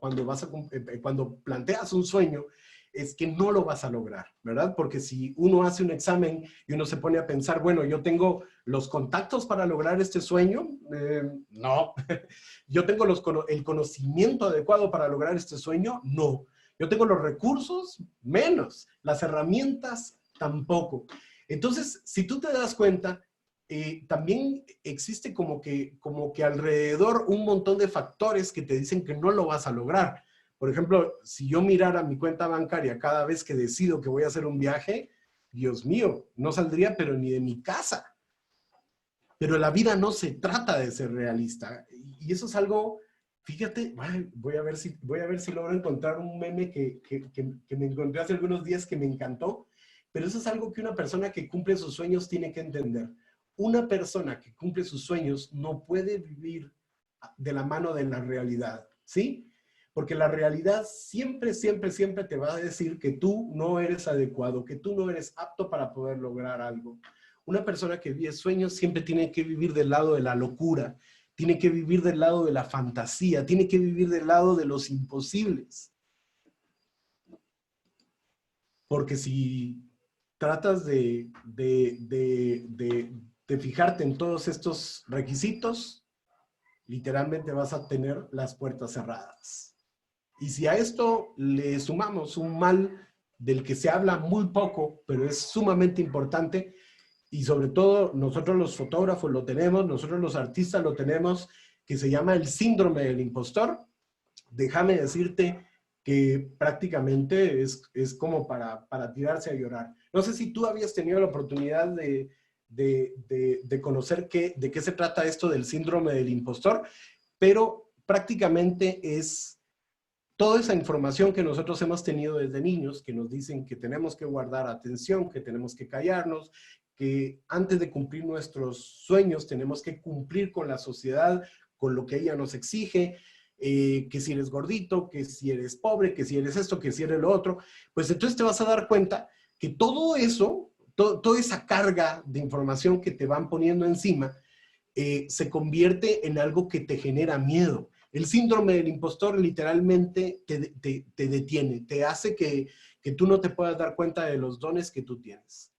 planteas un sueño es que no lo vas a lograr, ¿verdad? Porque si uno hace un examen y uno se pone a pensar, bueno, yo tengo los contactos para lograr este sueño, no. Yo tengo el conocimiento adecuado para lograr este sueño, no. Yo tengo los recursos, menos. Las herramientas, tampoco. Entonces, si tú te das cuenta, también existe como que alrededor un montón de factores que te dicen que no lo vas a lograr. Por ejemplo, si yo mirara mi cuenta bancaria cada vez que decido que voy a hacer un viaje, Dios mío, no saldría pero ni de mi casa. Pero la vida no se trata de ser realista. Y eso es algo, fíjate, voy a ver si logro encontrar un meme que me encontré hace algunos días que me encantó. Pero eso es algo que una persona que cumple sus sueños tiene que entender. Una persona que cumple sus sueños no puede vivir de la mano de la realidad, ¿sí? Porque la realidad siempre, siempre, siempre te va a decir que tú no eres adecuado, que tú no eres apto para poder lograr algo. Una persona que vive sueños siempre tiene que vivir del lado de la locura, tiene que vivir del lado de la fantasía, tiene que vivir del lado de los imposibles. Porque si tratas de fijarte en todos estos requisitos, literalmente vas a tener las puertas cerradas. Y si a esto le sumamos un mal del que se habla muy poco, pero es sumamente importante, y sobre todo nosotros los fotógrafos lo tenemos, nosotros los artistas lo tenemos, que se llama el síndrome del impostor, déjame decirte que prácticamente es como para tirarse a llorar. No sé si tú habías tenido la oportunidad de conocer de qué se trata esto del síndrome del impostor, pero prácticamente es toda esa información que nosotros hemos tenido desde niños, que nos dicen que tenemos que guardar atención, que tenemos que callarnos, que antes de cumplir nuestros sueños tenemos que cumplir con la sociedad, con lo que ella nos exige, que si eres gordito, que si eres pobre, que si eres esto, que si eres lo otro, pues entonces te vas a dar cuenta que todo eso, toda esa carga de información que te van poniendo encima, se convierte en algo que te genera miedo. El síndrome del impostor literalmente te detiene, te hace que tú no te puedas dar cuenta de los dones que tú tienes.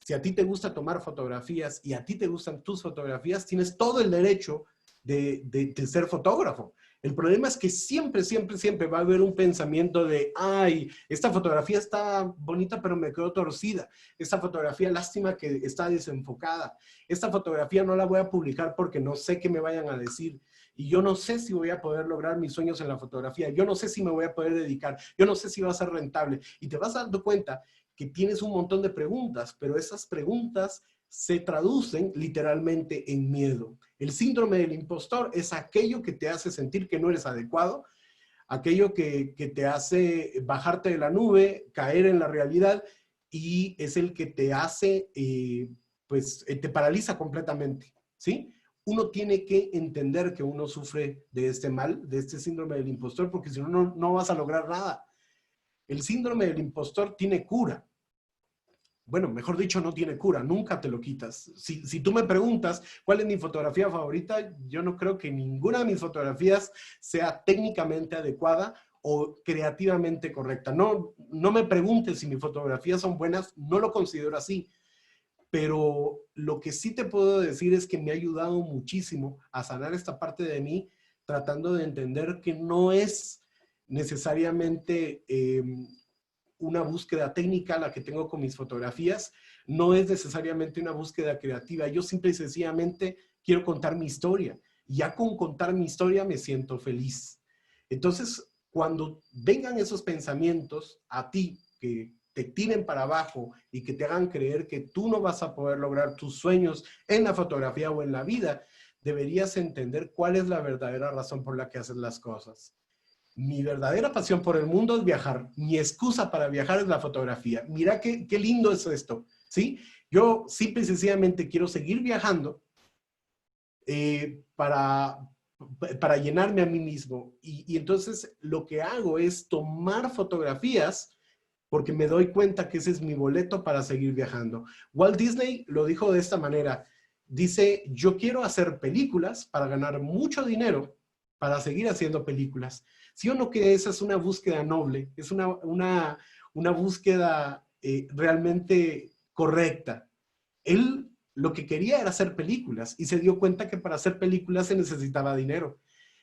Si a ti te gusta tomar fotografías y a ti te gustan tus fotografías, tienes todo el derecho de ser fotógrafo. El problema es que siempre, siempre, siempre va a haber un pensamiento de, ay, esta fotografía está bonita, pero me quedó torcida. Esta fotografía, lástima que está desenfocada. Esta fotografía no la voy a publicar porque no sé qué me vayan a decir. Y yo no sé si voy a poder lograr mis sueños en la fotografía. Yo no sé si me voy a poder dedicar. Yo no sé si va a ser rentable. Y te vas dando cuenta que tienes un montón de preguntas, pero esas preguntas se traducen literalmente en miedo. El síndrome del impostor es aquello que te hace sentir que no eres adecuado, aquello que te hace bajarte de la nube, caer en la realidad, y es el que te hace, te paraliza completamente, ¿sí? Uno tiene que entender que uno sufre de este mal, de este síndrome del impostor, porque si no, no vas a lograr nada. El síndrome del impostor tiene cura. Bueno, mejor dicho, no tiene cura, nunca te lo quitas. Si tú me preguntas cuál es mi fotografía favorita, yo no creo que ninguna de mis fotografías sea técnicamente adecuada o creativamente correcta. No me preguntes si mis fotografías son buenas, no lo considero así. Pero lo que sí te puedo decir es que me ha ayudado muchísimo a sanar esta parte de mí, tratando de entender que no es necesariamente una búsqueda técnica la que tengo con mis fotografías, no es necesariamente una búsqueda creativa. Yo simple y sencillamente quiero contar mi historia. Ya con contar mi historia me siento feliz. Entonces, cuando vengan esos pensamientos a ti que te tiren para abajo y que te hagan creer que tú no vas a poder lograr tus sueños en la fotografía o en la vida, deberías entender cuál es la verdadera razón por la que haces las cosas. Mi verdadera pasión por el mundo es viajar. Mi excusa para viajar es la fotografía. Mira qué lindo es esto, ¿sí? Yo simple y sencillamente quiero seguir viajando para llenarme a mí mismo. Y entonces lo que hago es tomar fotografías porque me doy cuenta que ese es mi boleto para seguir viajando. Walt Disney lo dijo de esta manera. Dice, yo quiero hacer películas para ganar mucho dinero para seguir haciendo películas. ¿Sí o no que esa es una búsqueda noble? Es una búsqueda realmente correcta. Él lo que quería era hacer películas y se dio cuenta que para hacer películas se necesitaba dinero.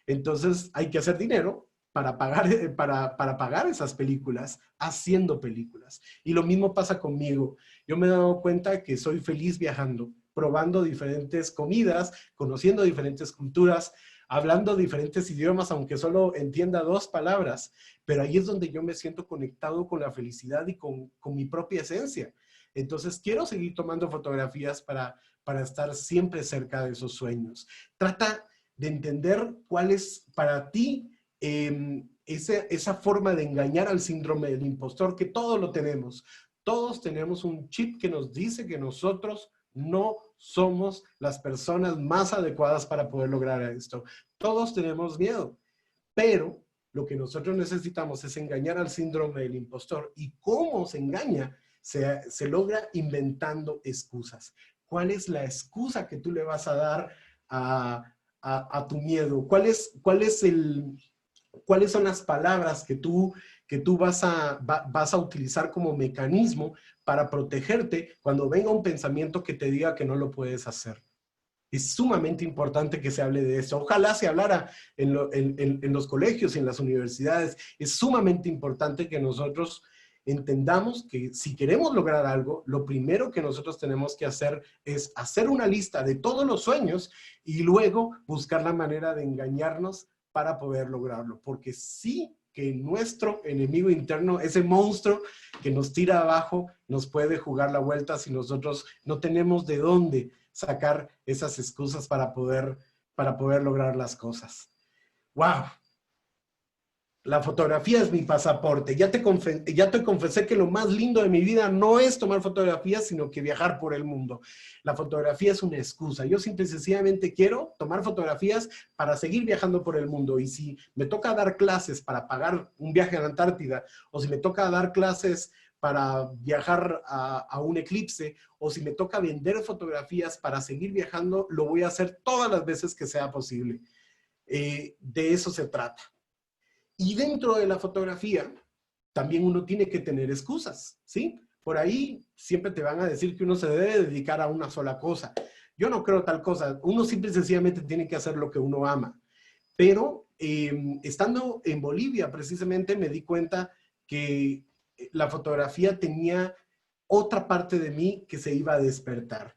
Entonces hay que hacer dinero para pagar esas películas haciendo películas. Y lo mismo pasa conmigo. Yo me he dado cuenta que soy feliz viajando, probando diferentes comidas, conociendo diferentes culturas, hablando diferentes idiomas, aunque solo entienda 2 palabras, pero ahí es donde yo me siento conectado con la felicidad y con mi propia esencia. Entonces quiero seguir tomando fotografías para estar siempre cerca de esos sueños. Trata de entender cuál es para ti esa forma de engañar al síndrome del impostor, que todos lo tenemos. Todos tenemos un chip que nos dice que nosotros no somos las personas más adecuadas para poder lograr esto. Todos tenemos miedo, pero lo que nosotros necesitamos es engañar al síndrome del impostor. ¿Y cómo se engaña? Se logra inventando excusas. ¿Cuál es la excusa que tú le vas a dar a tu miedo? ¿Cuáles son las palabras que tú vas a utilizar como mecanismo para protegerte cuando venga un pensamiento que te diga que no lo puedes hacer? Es sumamente importante que se hable de eso. Ojalá se hablara en los colegios y en las universidades. Es sumamente importante que nosotros entendamos que si queremos lograr algo, lo primero que nosotros tenemos que hacer es hacer una lista de todos los sueños y luego buscar la manera de engañarnos para poder lograrlo. Porque sí que nuestro enemigo interno, ese monstruo que nos tira abajo, nos puede jugar la vuelta si nosotros no tenemos de dónde sacar esas excusas para poder lograr las cosas. ¡Wow! La fotografía es mi pasaporte. Ya te confesé que lo más lindo de mi vida no es tomar fotografías, sino que viajar por el mundo. La fotografía es una excusa. Yo simple y sencillamente quiero tomar fotografías para seguir viajando por el mundo. Y si me toca dar clases para pagar un viaje a la Antártida, o si me toca dar clases para viajar a un eclipse, o si me toca vender fotografías para seguir viajando, lo voy a hacer todas las veces que sea posible. De eso se trata. Y dentro de la fotografía, también uno tiene que tener excusas, ¿sí? Por ahí siempre te van a decir que uno se debe dedicar a una sola cosa. Yo no creo tal cosa. Uno simple y sencillamente tiene que hacer lo que uno ama. Pero estando en Bolivia, precisamente, me di cuenta que la fotografía tenía otra parte de mí que se iba a despertar.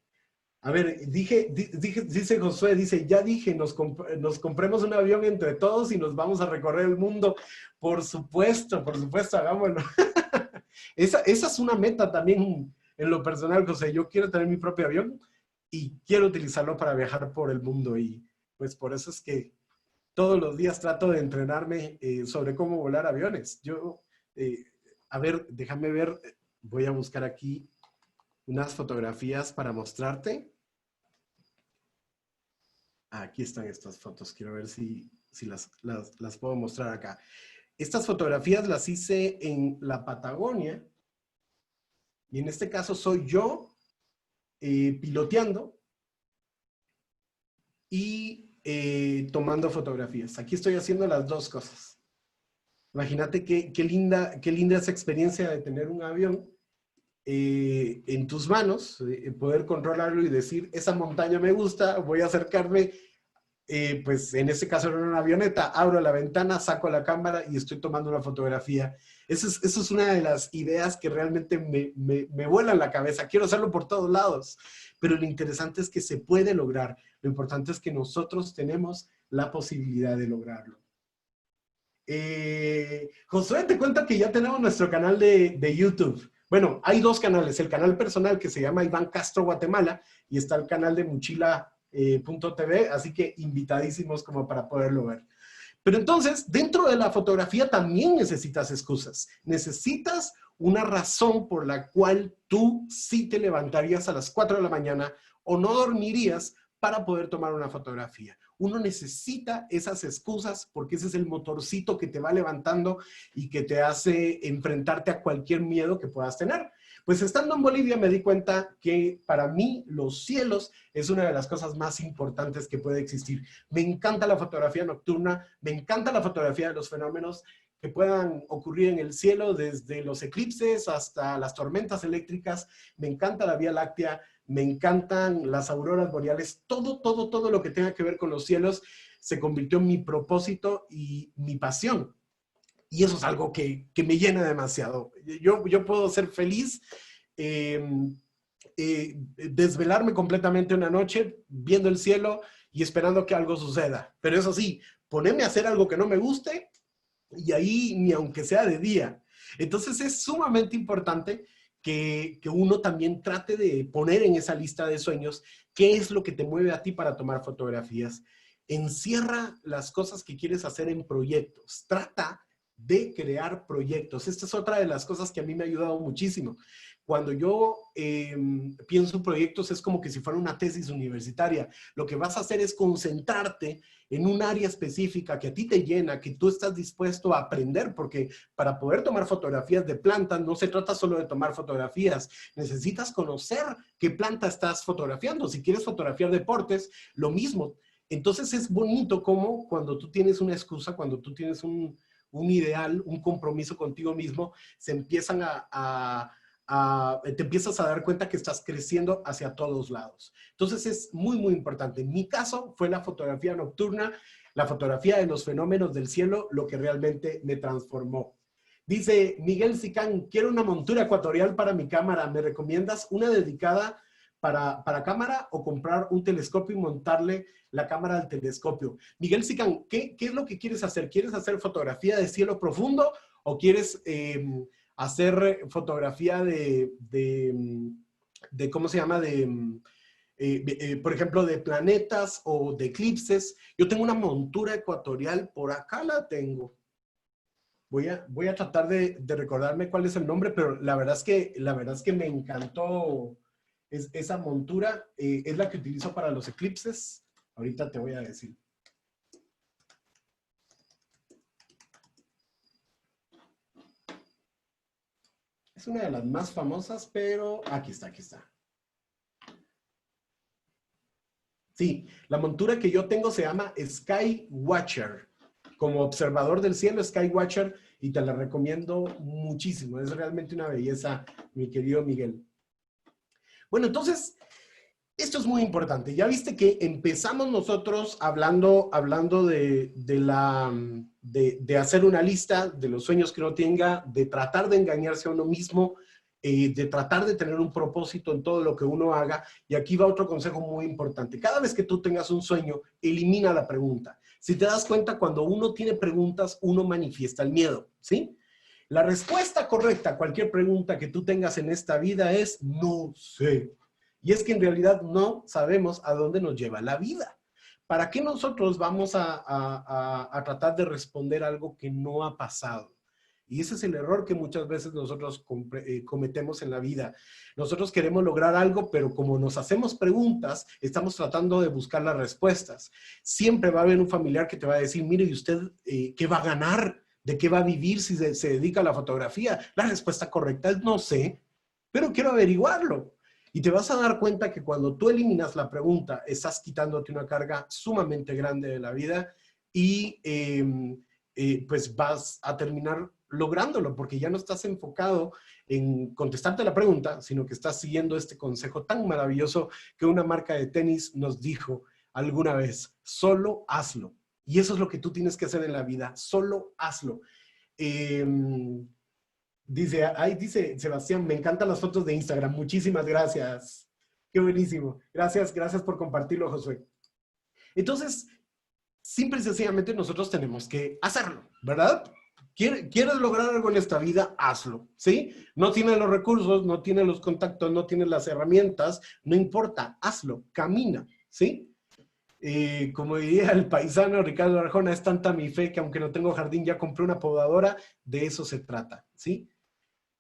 A ver, dice Josué, dice, ya dije, nos compremos un avión entre todos y nos vamos a recorrer el mundo. Por supuesto, hagámoslo. Esa es una meta también en lo personal, José. Yo quiero tener mi propio avión y quiero utilizarlo para viajar por el mundo. Y pues por eso es que todos los días trato de entrenarme sobre cómo volar aviones. A ver, déjame ver, voy a buscar aquí unas fotografías para mostrarte. Aquí están estas fotos. Quiero ver si las puedo mostrar acá. Estas fotografías las hice en la Patagonia. Y en este caso soy yo piloteando y tomando fotografías. Aquí estoy haciendo las dos cosas. Imagínate qué linda esa experiencia de tener un avión en tus manos, poder controlarlo y decir, esa montaña me gusta, voy a acercarme, pues en este caso era una avioneta, abro la ventana, saco la cámara y estoy tomando una fotografía. Eso es una de las ideas que realmente me vuelan la cabeza. Quiero hacerlo por todos lados, pero lo interesante es que se puede lograr. Lo importante es que nosotros tenemos la posibilidad de lograrlo. Josué, te cuento que ya tenemos nuestro canal de YouTube. Bueno, hay dos canales, el canal personal que se llama Iván Castro Guatemala y está el canal de Mochila.tv, así que invitadísimos como para poderlo ver. Pero entonces, dentro de la fotografía también necesitas excusas. Necesitas una razón por la cual tú sí te levantarías a las 4 de la mañana o no dormirías para poder tomar una fotografía. Uno necesita esas excusas porque ese es el motorcito que te va levantando y que te hace enfrentarte a cualquier miedo que puedas tener. Pues estando en Bolivia me di cuenta que para mí los cielos es una de las cosas más importantes que puede existir. Me encanta la fotografía nocturna, me encanta la fotografía de los fenómenos que puedan ocurrir en el cielo, desde los eclipses hasta las tormentas eléctricas. Me encanta la Vía Láctea, me encantan las auroras boreales, todo lo que tenga que ver con los cielos se convirtió en mi propósito y mi pasión. Y eso es algo que me llena demasiado. Yo puedo ser feliz, desvelarme completamente una noche viendo el cielo y esperando que algo suceda. Pero eso sí, ponerme a hacer algo que no me guste y ahí ni aunque sea de día. Entonces es sumamente importante que uno también trate de poner en esa lista de sueños qué es lo que te mueve a ti para tomar fotografías. Encierra las cosas que quieres hacer en proyectos. Trata de crear proyectos. Esta es otra de las cosas que a mí me ha ayudado muchísimo. Cuando yo pienso en proyectos es como que si fuera una tesis universitaria. Lo que vas a hacer es concentrarte en un área específica que a ti te llena, que tú estás dispuesto a aprender, porque para poder tomar fotografías de plantas no se trata solo de tomar fotografías, necesitas conocer qué planta estás fotografiando. Si quieres fotografiar deportes, lo mismo. Entonces es bonito como cuando tú tienes una excusa, cuando tú tienes un ideal, un compromiso contigo mismo, se empiezan a te empiezas a dar cuenta que estás creciendo hacia todos lados. Entonces es muy, muy importante. En mi caso fue la fotografía nocturna, la fotografía de los fenómenos del cielo, lo que realmente me transformó. Dice Miguel Sicán, quiero una montura ecuatorial para mi cámara. ¿Me recomiendas una dedicada para cámara o comprar un telescopio y montarle la cámara al telescopio? Miguel Sicán, ¿qué es lo que quieres hacer? ¿Quieres hacer fotografía de cielo profundo o quieres hacer fotografía de ¿cómo se llama? Por ejemplo, de planetas o de eclipses? Yo tengo una montura ecuatorial, por acá la tengo. Voy a tratar de recordarme cuál es el nombre, pero la verdad es que me encantó esa montura. Es la que utilizo para los eclipses. Ahorita te voy a decir. Es una de las más famosas, pero aquí está, aquí está. Sí, la montura que yo tengo se llama Sky Watcher. Como observador del cielo, Sky Watcher, y te la recomiendo muchísimo. Es realmente una belleza, mi querido Miguel. Bueno, entonces, esto es muy importante. Ya viste que empezamos nosotros hablando de hacer una lista de los sueños que uno tenga, de tratar de engañarse a uno mismo, de tratar de tener un propósito en todo lo que uno haga. Y aquí va otro consejo muy importante. Cada vez que tú tengas un sueño, elimina la pregunta. Si te das cuenta, cuando uno tiene preguntas, uno manifiesta el miedo, ¿sí? La respuesta correcta a cualquier pregunta que tú tengas en esta vida es no sé. Y es que en realidad no sabemos a dónde nos lleva la vida. ¿Para qué nosotros vamos a tratar de responder algo que no ha pasado? Y ese es el error que muchas veces nosotros cometemos en la vida. Nosotros queremos lograr algo, pero como nos hacemos preguntas, estamos tratando de buscar las respuestas. Siempre va a haber un familiar que te va a decir, mire, ¿y usted qué va a ganar? ¿De qué va a vivir si se dedica a la fotografía? La respuesta correcta es no sé, pero quiero averiguarlo. Y te vas a dar cuenta que cuando tú eliminas la pregunta, estás quitándote una carga sumamente grande de la vida y pues vas a terminar lográndolo, porque ya no estás enfocado en contestarte la pregunta, sino que estás siguiendo este consejo tan maravilloso que una marca de tenis nos dijo alguna vez: solo hazlo. Y eso es lo que tú tienes que hacer en la vida, solo hazlo. Dice Sebastián, me encantan las fotos de Instagram, muchísimas gracias. Qué buenísimo. Gracias por compartirlo, Josué. Entonces, simple y sencillamente nosotros tenemos que hacerlo, ¿verdad? ¿Quieres lograr algo en esta vida? Hazlo, ¿sí? No tienes los recursos, no tienes los contactos, no tienes las herramientas, no importa, hazlo, camina, ¿sí? Como diría el paisano Ricardo Arjona, es tanta mi fe que aunque no tengo jardín ya compré una podadora. De eso se trata, ¿sí?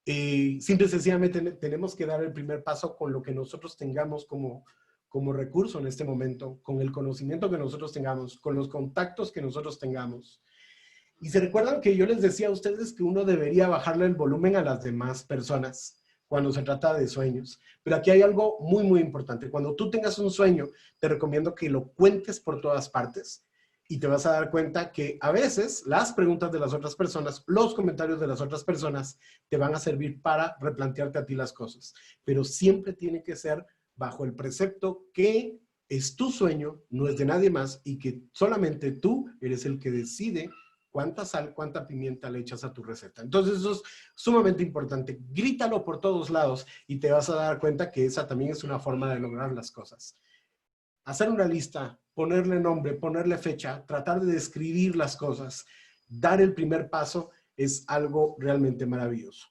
Simple y sencillamente tenemos que dar el primer paso con lo que nosotros tengamos como recurso en este momento, con el conocimiento que nosotros tengamos, con los contactos que nosotros tengamos. Y se recuerdan que yo les decía a ustedes que uno debería bajarle el volumen a las demás personas cuando se trata de sueños. Pero aquí hay algo muy, muy importante. Cuando tú tengas un sueño, te recomiendo que lo cuentes por todas partes y te vas a dar cuenta que a veces las preguntas de las otras personas, los comentarios de las otras personas te van a servir para replantearte a ti las cosas. Pero siempre tiene que ser bajo el precepto que es tu sueño, no es de nadie más y que solamente tú eres el que decide cuánta sal, cuánta pimienta le echas a tu receta. Entonces eso es sumamente importante. Grítalo por todos lados y te vas a dar cuenta que esa también es una forma de lograr las cosas. Hacer una lista, ponerle nombre, ponerle fecha, tratar de describir las cosas, dar el primer paso es algo realmente maravilloso.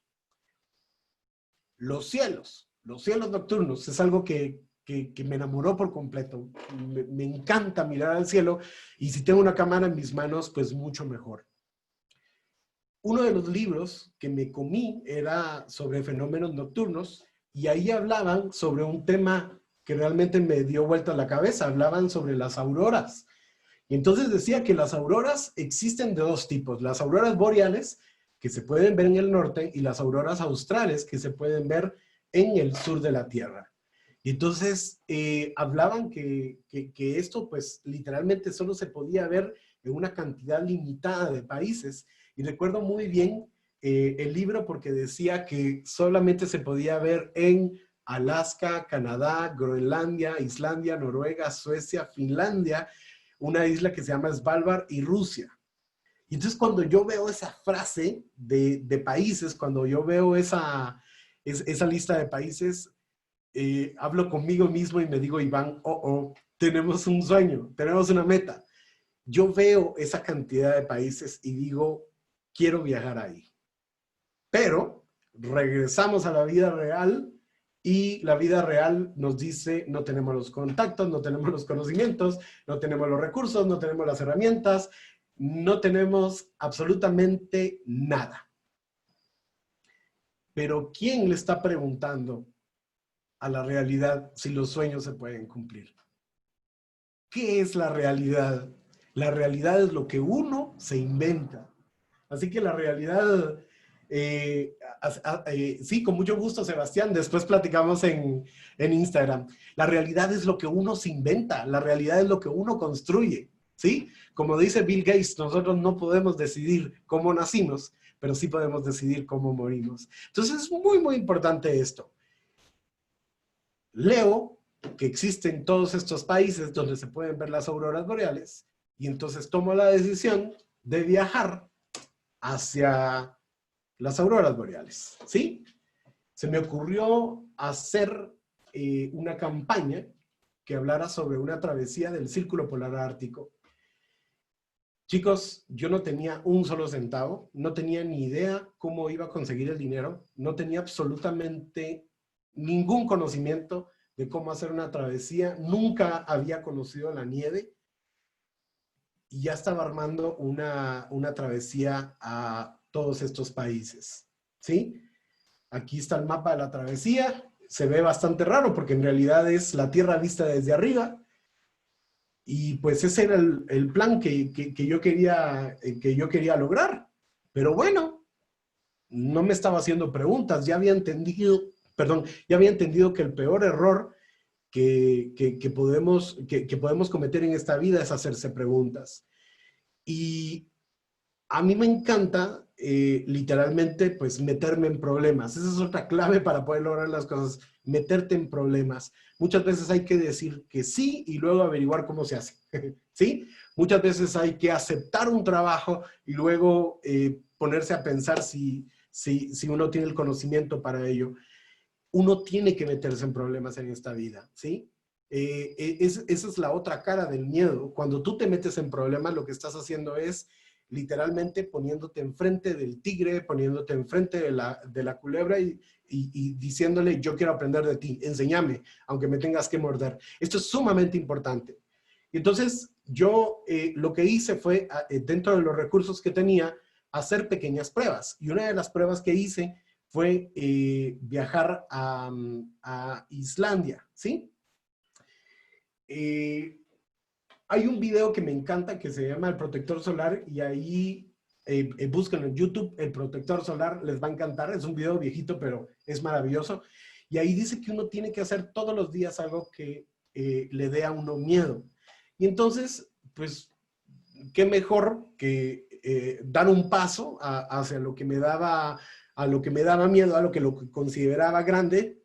Los cielos nocturnos es algo que me enamoró por completo. Me encanta mirar al cielo y si tengo una cámara en mis manos, pues mucho mejor. Uno de los libros que me comí era sobre fenómenos nocturnos y ahí hablaban sobre un tema que realmente me dio vuelta a la cabeza. Hablaban sobre las auroras. Y entonces decía que las auroras existen de dos tipos. Las auroras boreales, que se pueden ver en el norte, y las auroras australes, que se pueden ver en el sur de la Tierra. Y entonces hablaban que esto pues literalmente solo se podía ver en una cantidad limitada de países. Y recuerdo muy bien el libro porque decía que solamente se podía ver en Alaska, Canadá, Groenlandia, Islandia, Noruega, Suecia, Finlandia, una isla que se llama Svalbard y Rusia. Y entonces cuando yo veo esa frase de países, cuando yo veo esa lista de países, hablo conmigo mismo y me digo, Iván, tenemos un sueño, tenemos una meta. Yo veo esa cantidad de países y digo, quiero viajar ahí. Pero regresamos a la vida real y la vida real nos dice, no tenemos los contactos, no tenemos los conocimientos, no tenemos los recursos, no tenemos las herramientas, no tenemos absolutamente nada. Pero ¿quién le está preguntando a la realidad si los sueños se pueden cumplir? ¿Qué es la realidad? La realidad es lo que uno se inventa. Así que la realidad, sí, con mucho gusto, Sebastián, después platicamos en Instagram. La realidad es lo que uno se inventa, la realidad es lo que uno construye, ¿sí? Como dice Bill Gates, nosotros no podemos decidir cómo nacimos, pero sí podemos decidir cómo morimos. Entonces es muy, muy importante esto. Leo que existen todos estos países donde se pueden ver las auroras boreales y entonces tomo la decisión de viajar hacia las auroras boreales, ¿sí? Se me ocurrió hacer una campaña que hablara sobre una travesía del Círculo Polar Ártico. Chicos, yo no tenía un solo centavo, no tenía ni idea cómo iba a conseguir el dinero, no tenía absolutamente ningún conocimiento de cómo hacer una travesía, nunca había conocido la nieve y ya estaba armando una travesía a todos estos países, ¿sí? Aquí está el mapa de la travesía, se ve bastante raro porque en realidad es la Tierra vista desde arriba y pues ese era el plan que yo quería lograr. Pero bueno, no me estaba haciendo preguntas, ya había entendido, perdón, ya había entendido que el peor error que podemos cometer en esta vida es hacerse preguntas. Y a mí me encanta literalmente pues meterme en problemas. Esa es otra clave para poder lograr las cosas, meterte en problemas. Muchas veces hay que decir que sí y luego averiguar cómo se hace, ¿sí? Muchas veces hay que aceptar un trabajo y luego ponerse a pensar si uno tiene el conocimiento para ello. Uno tiene que meterse en problemas en esta vida, ¿sí? Esa es la otra cara del miedo. Cuando tú te metes en problemas, lo que estás haciendo es literalmente poniéndote enfrente del tigre, poniéndote enfrente de la culebra y diciéndole, yo quiero aprender de ti, enséñame, aunque me tengas que morder. Esto es sumamente importante. Y entonces, yo lo que hice fue, dentro de los recursos que tenía, hacer pequeñas pruebas. Y una de las pruebas que hice fue viajar a Islandia, ¿sí? Hay un video que me encanta que se llama El Protector Solar y ahí búsquenlo en YouTube, El Protector Solar, les va a encantar. Es un video viejito, pero es maravilloso. Y ahí dice que uno tiene que hacer todos los días algo que le dé a uno miedo. Y entonces, pues, qué mejor que dar un paso hacia lo que me daba, a lo que me daba miedo, a lo que consideraba grande,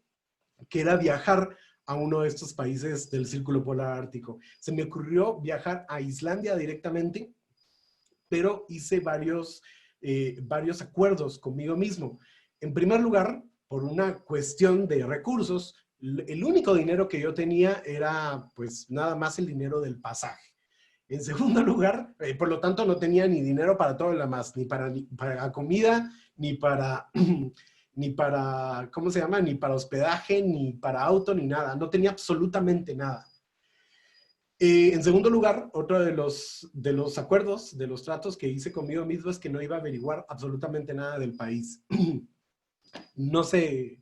que era viajar a uno de estos países del Círculo Polar Ártico. Se me ocurrió viajar a Islandia directamente, pero hice varios acuerdos conmigo mismo. En primer lugar, por una cuestión de recursos, el único dinero que yo tenía era pues nada más el dinero del pasaje. En segundo lugar, por lo tanto, no tenía ni dinero para todo lo demás, ni para comida, ni para, ni para, ¿cómo se llama? Ni para hospedaje, ni para auto, ni nada. No tenía absolutamente nada. En segundo lugar, otro de los acuerdos, de los tratos que hice conmigo mismo es que no iba a averiguar absolutamente nada del país. No se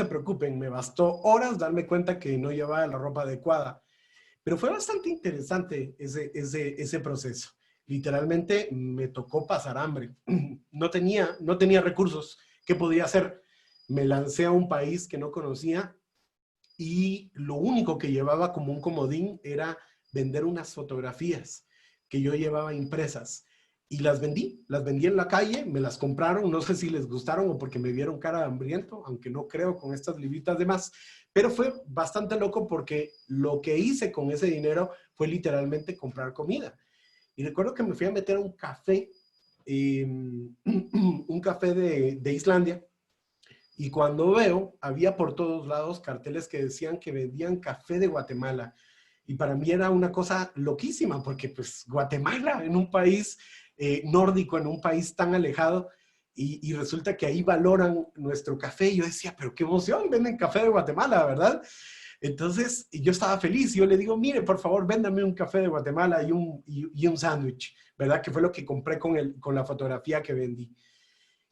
preocupen, me bastó horas darme cuenta que no llevaba la ropa adecuada. Pero fue bastante interesante ese proceso. Literalmente me tocó pasar hambre. No tenía recursos. ¿Qué podía hacer? Me lancé a un país que no conocía y lo único que llevaba como un comodín era vender unas fotografías que yo llevaba impresas. y las vendí en la calle, me las compraron, no sé si les gustaron o porque me vieron cara de hambriento, aunque no creo con estas libritas de más, pero fue bastante loco porque lo que hice con ese dinero fue literalmente comprar comida. Y recuerdo que me fui a meter a un café, un café de Islandia, y cuando veo, había por todos lados carteles que decían que vendían café de Guatemala. Y para mí era una cosa loquísima, porque pues Guatemala, en un país nórdico, en un país tan alejado, y resulta que ahí valoran nuestro café. Y yo decía, pero qué emoción, venden café de Guatemala, ¿verdad? Entonces yo estaba feliz. Yo le digo, mire, por favor, véndame un café de Guatemala y un sándwich, ¿verdad? Que fue lo que compré con la fotografía que vendí.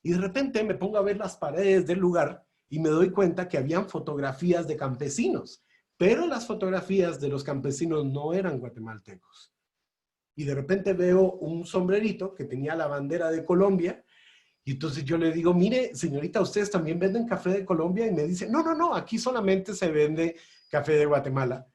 Y de repente me pongo a ver las paredes del lugar y me doy cuenta que habían fotografías de campesinos, pero las fotografías de los campesinos no eran guatemaltecos. Y de repente veo un sombrerito que tenía la bandera de Colombia, y entonces yo le digo, mire, señorita, ¿ustedes también venden café de Colombia? Y me dice, no, no, no, aquí solamente se vende café de Guatemala.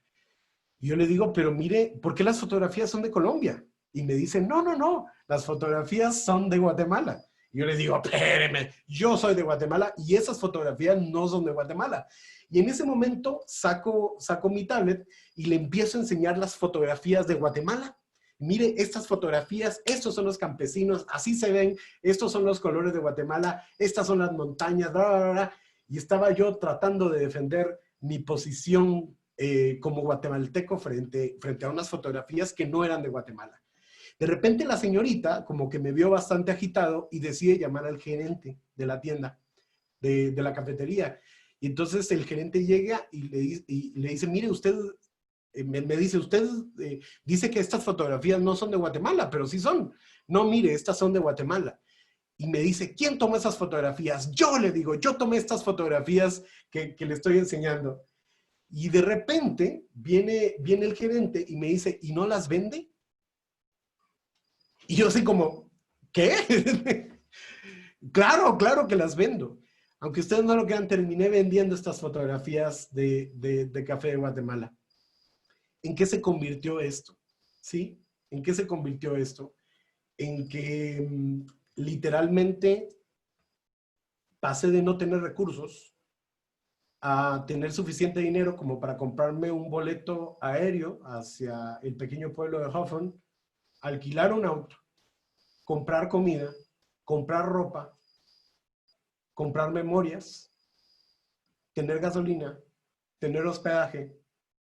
Y yo le digo, pero mire, ¿por qué las fotografías son de Colombia? Y me dice, no, no, no, las fotografías son de Guatemala. Y yo le digo, espéreme, yo soy de Guatemala y esas fotografías no son de Guatemala. Y en ese momento saco mi tablet y le empiezo a enseñar las fotografías de Guatemala. Mire, estas fotografías, estos son los campesinos, así se ven, estos son los colores de Guatemala, estas son las montañas, bla, bla, bla. Y estaba yo tratando de defender mi posición como guatemalteco frente a unas fotografías que no eran de Guatemala. De repente la señorita como que me vio bastante agitado y decide llamar al gerente de la tienda, de la cafetería. Y entonces el gerente llega y le dice, mire, usted, me dice, usted dice que estas fotografías no son de Guatemala, pero sí son. No, mire, estas son de Guatemala. Y me dice, ¿quién tomó esas fotografías? Yo le digo, yo tomé estas fotografías que le estoy enseñando. Y de repente viene el gerente y me dice, ¿y no las vende? Y yo así como, ¿qué? Claro, claro que las vendo. Aunque ustedes no lo crean, terminé vendiendo estas fotografías de café de Guatemala. ¿En qué se convirtió esto? ¿Sí? ¿En qué se convirtió esto? En que literalmente pasé de no tener recursos a tener suficiente dinero como para comprarme un boleto aéreo hacia el pequeño pueblo de Hawthorne, alquilar un auto, comprar comida, comprar ropa, comprar memorias, tener gasolina, tener hospedaje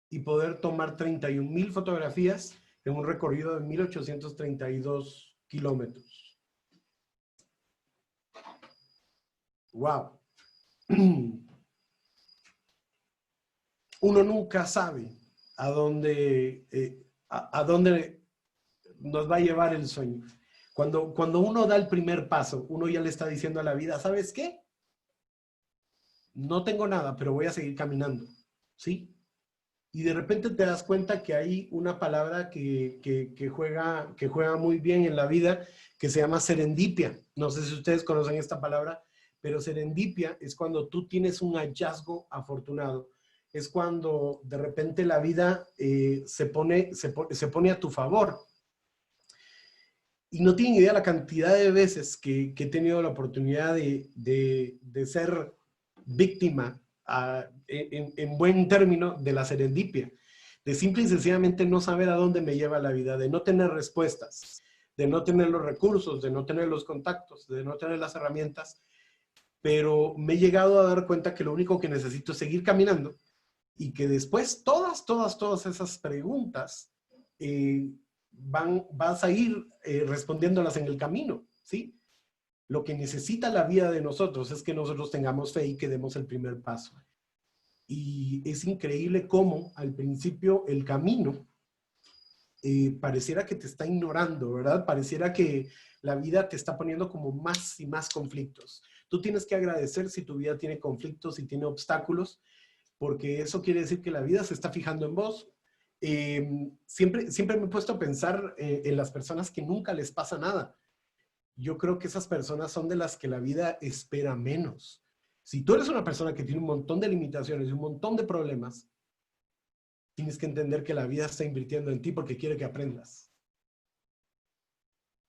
y poder tomar 31,000 fotografías en un recorrido de 1832 kilómetros. ¡Wow! Uno nunca sabe a dónde nos va a llevar el sueño. Cuando uno da el primer paso, uno ya le está diciendo a la vida, ¿sabes qué? No tengo nada, pero voy a seguir caminando, ¿sí? Y de repente te das cuenta que hay una palabra que juega muy bien en la vida, que se llama serendipia. No sé si ustedes conocen esta palabra, pero serendipia es cuando tú tienes un hallazgo afortunado. Es cuando de repente la vida se pone a tu favor. Y no tienen idea la cantidad de veces que he tenido la oportunidad de ser víctima, en buen término, de la serendipia. De simple y sencillamente no saber a dónde me lleva la vida, de no tener respuestas, de no tener los recursos, de no tener los contactos, de no tener las herramientas. Pero me he llegado a dar cuenta que lo único que necesito es seguir caminando y que después todas esas preguntas vas a ir respondiéndolas en el camino, ¿sí? Lo que necesita la vida de nosotros es que nosotros tengamos fe y que demos el primer paso. Y es increíble cómo al principio el camino pareciera que te está ignorando, ¿verdad? Pareciera que la vida te está poniendo como más y más conflictos. Tú tienes que agradecer si tu vida tiene conflictos y tiene obstáculos, porque eso quiere decir que la vida se está fijando en vos. Siempre me he puesto a pensar en las personas que nunca les pasa nada. Yo creo que esas personas son de las que la vida espera menos. Si tú eres una persona que tiene un montón de limitaciones y un montón de problemas, tienes que entender que la vida está invirtiendo en ti porque quiere que aprendas.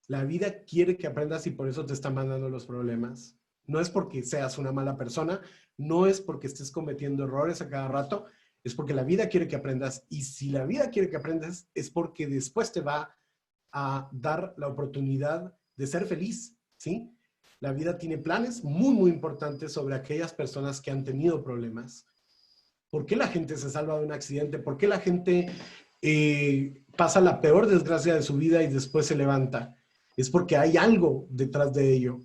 La vida quiere que aprendas y por eso te está mandando los problemas. No es porque seas una mala persona, no es porque estés cometiendo errores a cada rato, es porque la vida quiere que aprendas. Y si la vida quiere que aprendas, es porque después te va a dar la oportunidad de ser feliz, ¿sí? La vida tiene planes muy, muy importantes sobre aquellas personas que han tenido problemas. ¿Por qué la gente se salva de un accidente? ¿Por qué la gente pasa la peor desgracia de su vida y después se levanta? Es porque hay algo detrás de ello.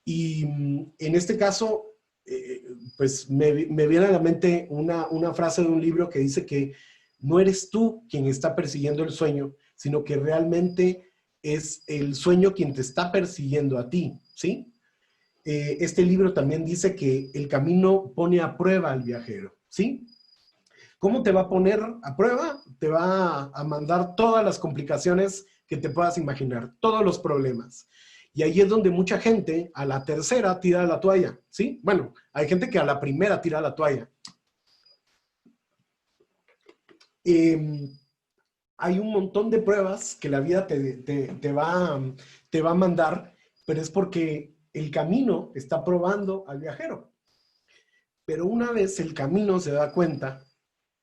Y en este caso, pues me viene a la mente una frase de un libro que dice que no eres tú quien está persiguiendo el sueño, sino que realmente es el sueño quien te está persiguiendo a ti, ¿sí? Este libro también dice que el camino pone a prueba al viajero, ¿sí? ¿Cómo te va a poner a prueba? Te va a mandar todas las complicaciones que te puedas imaginar, todos los problemas. Y ahí es donde mucha gente a la tercera tira la toalla, ¿sí? Bueno, hay gente que a la primera tira la toalla. Hay un montón de pruebas que la vida te va a mandar, pero es porque el camino está probando al viajero. Pero una vez el camino se da cuenta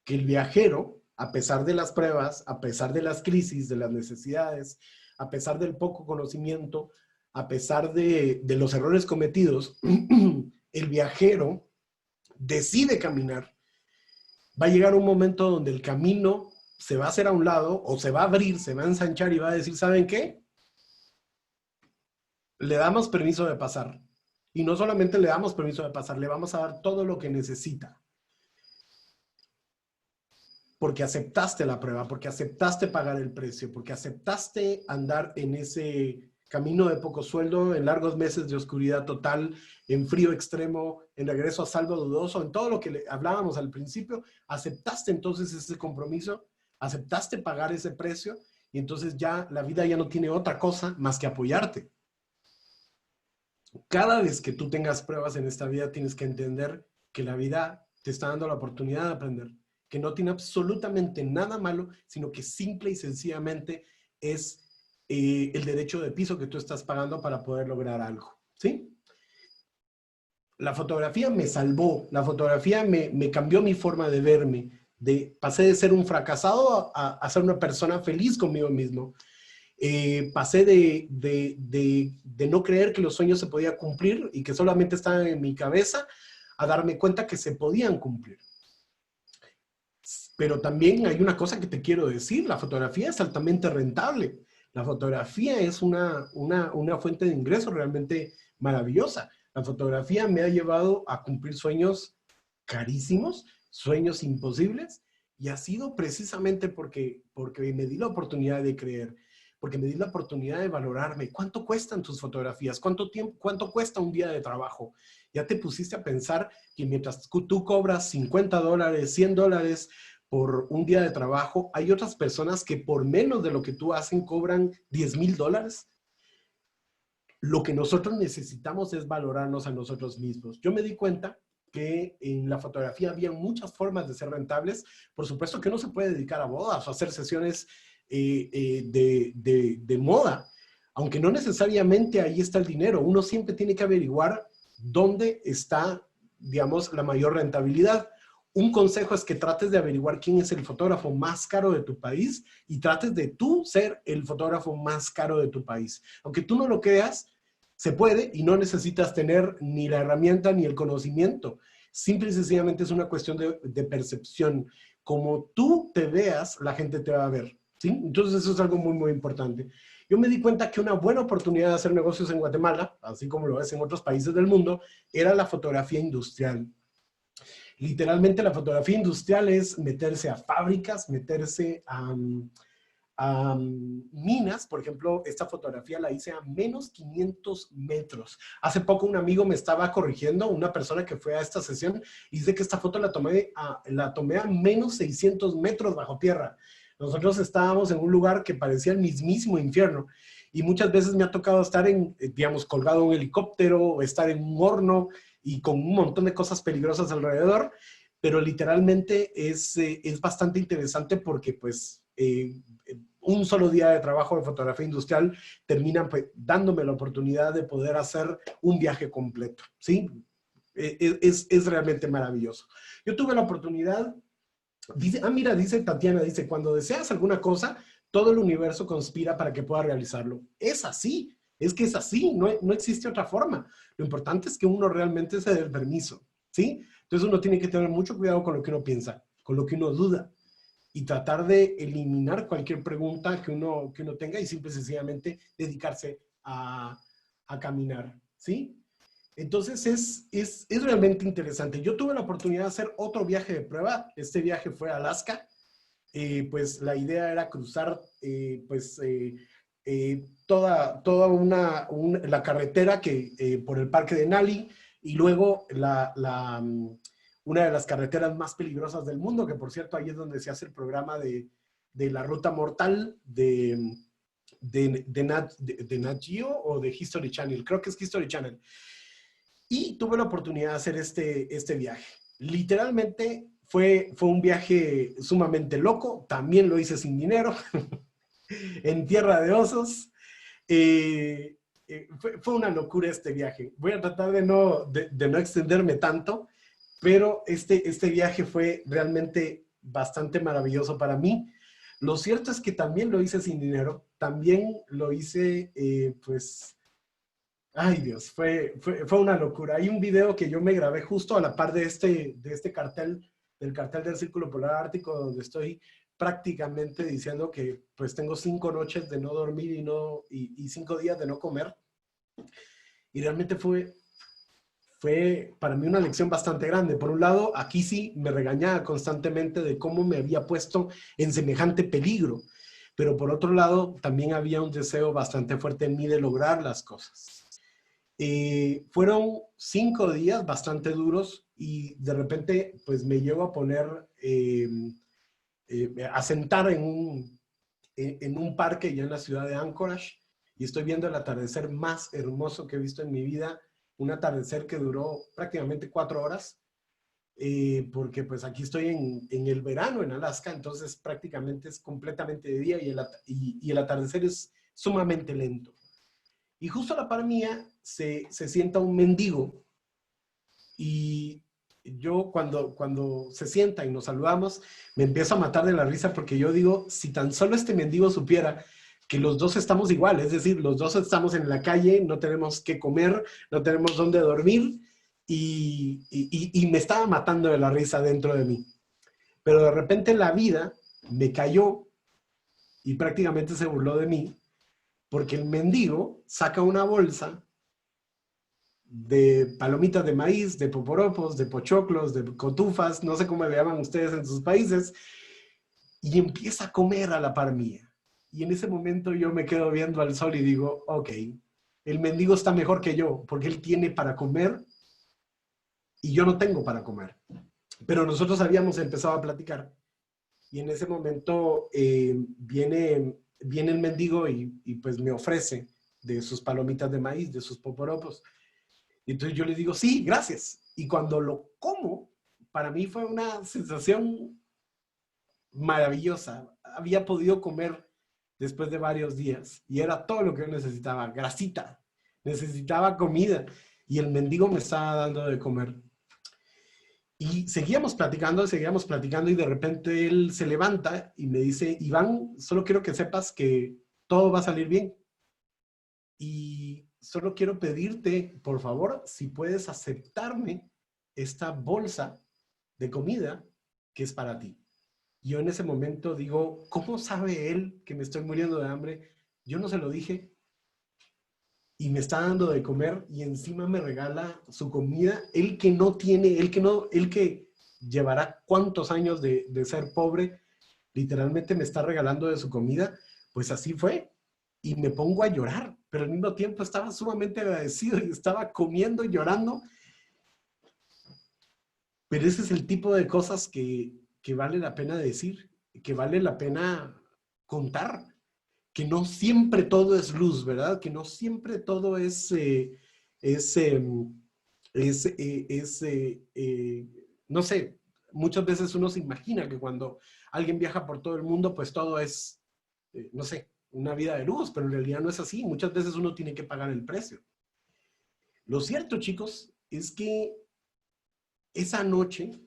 que el viajero, a pesar de las pruebas, a pesar de las crisis, de las necesidades, a pesar del poco conocimiento, a pesar de los errores cometidos, el viajero decide caminar. Va a llegar un momento donde el camino se va a hacer a un lado o se va a abrir, se va a ensanchar y va a decir, ¿saben qué? Le damos permiso de pasar. Y no solamente le damos permiso de pasar, le vamos a dar todo lo que necesita. Porque aceptaste la prueba, porque aceptaste pagar el precio, porque aceptaste andar en ese camino de poco sueldo, en largos meses de oscuridad total, en frío extremo, en regreso a salvo dudoso, en todo lo que hablábamos al principio, aceptaste entonces ese compromiso, aceptaste pagar ese precio y entonces ya la vida ya no tiene otra cosa más que apoyarte. Cada vez que tú tengas pruebas en esta vida tienes que entender que la vida te está dando la oportunidad de aprender, que no tiene absolutamente nada malo, sino que simple y sencillamente es el derecho de piso que tú estás pagando para poder lograr algo, ¿sí? La fotografía me salvó, la fotografía me cambió mi forma de verme, pasé de ser un fracasado a ser una persona feliz conmigo mismo. Pasé de no creer que los sueños se podían cumplir y que solamente estaban en mi cabeza a darme cuenta que se podían cumplir. Pero también hay una cosa que te quiero decir, la fotografía es altamente rentable. La fotografía es una fuente de ingreso realmente maravillosa. La fotografía me ha llevado a cumplir sueños carísimos, sueños imposibles, y ha sido precisamente porque me di la oportunidad de creer, porque me di la oportunidad de valorarme. ¿Cuánto cuestan tus fotografías? ¿Cuánto tiempo, cuánto cuesta un día de trabajo? Ya te pusiste a pensar que mientras tú cobras $50, $100 por un día de trabajo, hay otras personas que por menos de lo que tú hacen cobran $10,000. Lo que nosotros necesitamos es valorarnos a nosotros mismos. Yo me di cuenta que en la fotografía había muchas formas de ser rentables. Por supuesto que uno se puede dedicar a bodas o hacer sesiones de moda, aunque no necesariamente ahí está el dinero. Uno siempre tiene que averiguar dónde está, digamos, la mayor rentabilidad. Un consejo es que trates de averiguar quién es el fotógrafo más caro de tu país y trates de tú ser el fotógrafo más caro de tu país. Aunque tú no lo creas, se puede y no necesitas tener ni la herramienta ni el conocimiento. Simple y sencillamente es una cuestión de percepción. Como tú te veas, la gente te va a ver, ¿sí? Entonces eso es algo muy, muy importante. Yo me di cuenta que una buena oportunidad de hacer negocios en Guatemala, así como lo es en otros países del mundo, era la fotografía industrial. Literalmente la fotografía industrial es meterse a fábricas, meterse a minas. Por ejemplo, esta fotografía la hice a menos 500 metros. Hace poco un amigo me estaba corrigiendo, una persona que fue a esta sesión, y dice que esta foto la tomé a menos 600 metros bajo tierra. Nosotros estábamos en un lugar que parecía el mismísimo infierno. Y muchas veces me ha tocado estar digamos, colgado en un helicóptero, o estar en un horno y con un montón de cosas peligrosas alrededor, pero literalmente es bastante interesante porque pues un solo día de trabajo de fotografía industrial terminan pues, dándome la oportunidad de poder hacer un viaje completo, ¿sí? Es realmente maravilloso. Yo tuve la oportunidad, dice, mira, dice Tatiana, dice, cuando deseas alguna cosa, todo el universo conspira para que puedas realizarlo. Es así, es que es así, no existe otra forma. Lo importante es que uno realmente se dé el permiso, ¿sí? Entonces uno tiene que tener mucho cuidado con lo que uno piensa, con lo que uno duda y tratar de eliminar cualquier pregunta que uno tenga y simple y sencillamente dedicarse a caminar, ¿sí? Entonces es realmente interesante. Yo tuve la oportunidad de hacer otro viaje de prueba. Este viaje fue a Alaska. Pues la idea era cruzar toda la carretera por el parque de Nali y luego una de las carreteras más peligrosas del mundo, que por cierto ahí es donde se hace el programa de la ruta mortal de Nat Geo o de History Channel. Creo que es History Channel. Y tuve la oportunidad de hacer este viaje. Literalmente fue un viaje sumamente loco. También lo hice sin dinero, en tierra de osos. Fue una locura este viaje. Voy a tratar de no extenderme tanto, pero este viaje fue realmente bastante maravilloso para mí. Lo cierto es que también lo hice sin dinero. También lo hice, pues, ay Dios, fue una locura. Hay un video que yo me grabé justo a la par de este cartel, del cartel del Círculo Polar Ártico, donde estoy prácticamente diciendo que pues tengo 5 noches de no dormir y 5 días de no comer. Y realmente fue para mí una lección bastante grande. Por un lado, aquí sí me regañaba constantemente de cómo me había puesto en semejante peligro. Pero por otro lado, también había un deseo bastante fuerte en mí de lograr las cosas. Fueron 5 días bastante duros y de repente pues me llevo a poner, a sentar en un parque ya en la ciudad de Anchorage y estoy viendo el atardecer más hermoso que he visto en mi vida, un atardecer que duró prácticamente 4 horas, porque pues aquí estoy en el verano en Alaska, entonces prácticamente es completamente de día y el atardecer es sumamente lento. Y justo a la par mía se sienta un mendigo y yo cuando se sienta y nos saludamos, me empiezo a matar de la risa porque yo digo, si tan solo este mendigo supiera que los dos estamos igual, es decir, los dos estamos en la calle, no tenemos qué comer, no tenemos dónde dormir y me estaba matando de la risa dentro de mí. Pero de repente la vida me cayó y prácticamente se burló de mí porque el mendigo saca una bolsa de palomitas de maíz, de poporopos, de pochoclos, de cotufas, no sé cómo le llaman ustedes en sus países, y empieza a comer a la par mía. Y en ese momento yo me quedo viendo al sol y digo, ok, el mendigo está mejor que yo, porque él tiene para comer y yo no tengo para comer. Pero nosotros habíamos empezado a platicar y en ese momento viene el mendigo y pues me ofrece de sus palomitas de maíz, de sus poporopos. Y entonces yo le digo, sí, gracias. Y cuando lo como, para mí fue una sensación maravillosa. Había podido comer después de varios días y era todo lo que yo necesitaba, grasita. Necesitaba comida y el mendigo me estaba dando de comer. Y seguíamos platicando y de repente él se levanta y me dice, Iván, solo quiero que sepas que todo va a salir bien. Y solo quiero pedirte, por favor, si puedes aceptarme esta bolsa de comida que es para ti. Yo en ese momento digo, ¿cómo sabe él que me estoy muriendo de hambre? Yo no se lo dije y me está dando de comer y encima me regala su comida. Él que no tiene, él que llevará cuántos años de ser pobre, literalmente me está regalando de su comida. Pues así fue. Y me pongo a llorar, pero al mismo tiempo estaba sumamente agradecido y estaba comiendo y llorando. Pero ese es el tipo de cosas que vale la pena decir, que vale la pena contar, que no siempre todo es luz, ¿verdad? Que no siempre todo es, es no sé, muchas veces uno se imagina que cuando alguien viaja por todo el mundo, pues todo es no sé, una vida de lujos, pero en realidad no es así. Muchas veces uno tiene que pagar el precio. Lo cierto, chicos, es que esa noche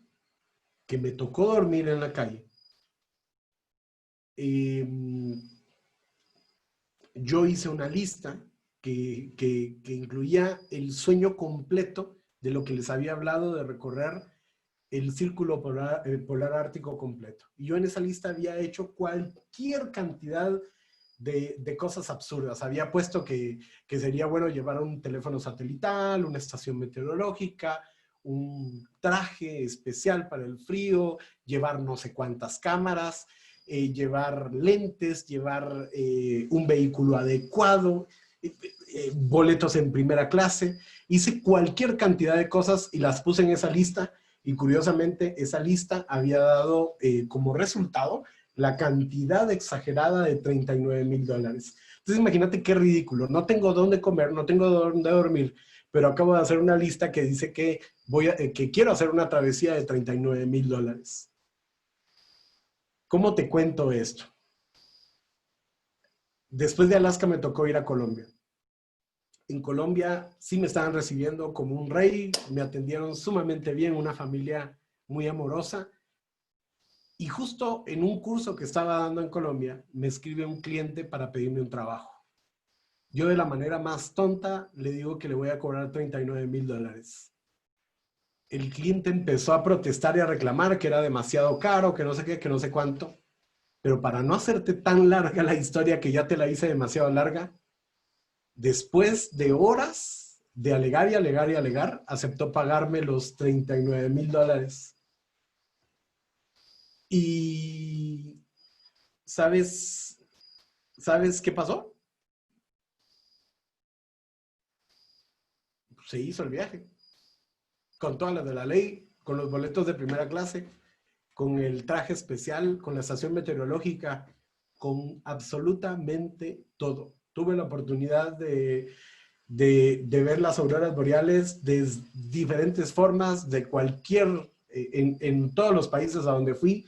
que me tocó dormir en la calle, eh, yo hice una lista que incluía el sueño completo de lo que les había hablado de recorrer el círculo polar, el polar ártico completo. Y yo en esa lista había hecho cualquier cantidad de cosas absurdas. Había puesto que sería bueno llevar un teléfono satelital, una estación meteorológica, un traje especial para el frío, llevar no sé cuántas cámaras, llevar lentes, llevar un vehículo adecuado, boletos en primera clase. Hice cualquier cantidad de cosas y las puse en esa lista. Y curiosamente, esa lista había dado como resultado la cantidad exagerada de $39,000. Entonces, imagínate qué ridículo. No tengo dónde comer, no tengo dónde dormir, pero acabo de hacer una lista que dice que, que quiero hacer una travesía de $39,000. ¿Cómo te cuento esto? Después de Alaska me tocó ir a Colombia. En Colombia sí me estaban recibiendo como un rey, me atendieron sumamente bien, una familia muy amorosa. Y justo en un curso que estaba dando en Colombia, me escribe un cliente para pedirme un trabajo. Yo de la manera más tonta le digo que le voy a cobrar $39,000. El cliente empezó a protestar y a reclamar que era demasiado caro, que no sé qué, que no sé cuánto. Pero para no hacerte tan larga la historia, que ya te la hice demasiado larga, después de horas de alegar y alegar y alegar, aceptó pagarme los $39,000. Y ¿sabes, sabes qué pasó? Se hizo el viaje, con todas las de la ley, con los boletos de primera clase, con el traje especial, con la estación meteorológica, con absolutamente todo. Tuve la oportunidad de ver las auroras boreales de diferentes formas, de cualquier, en todos los países a donde fui.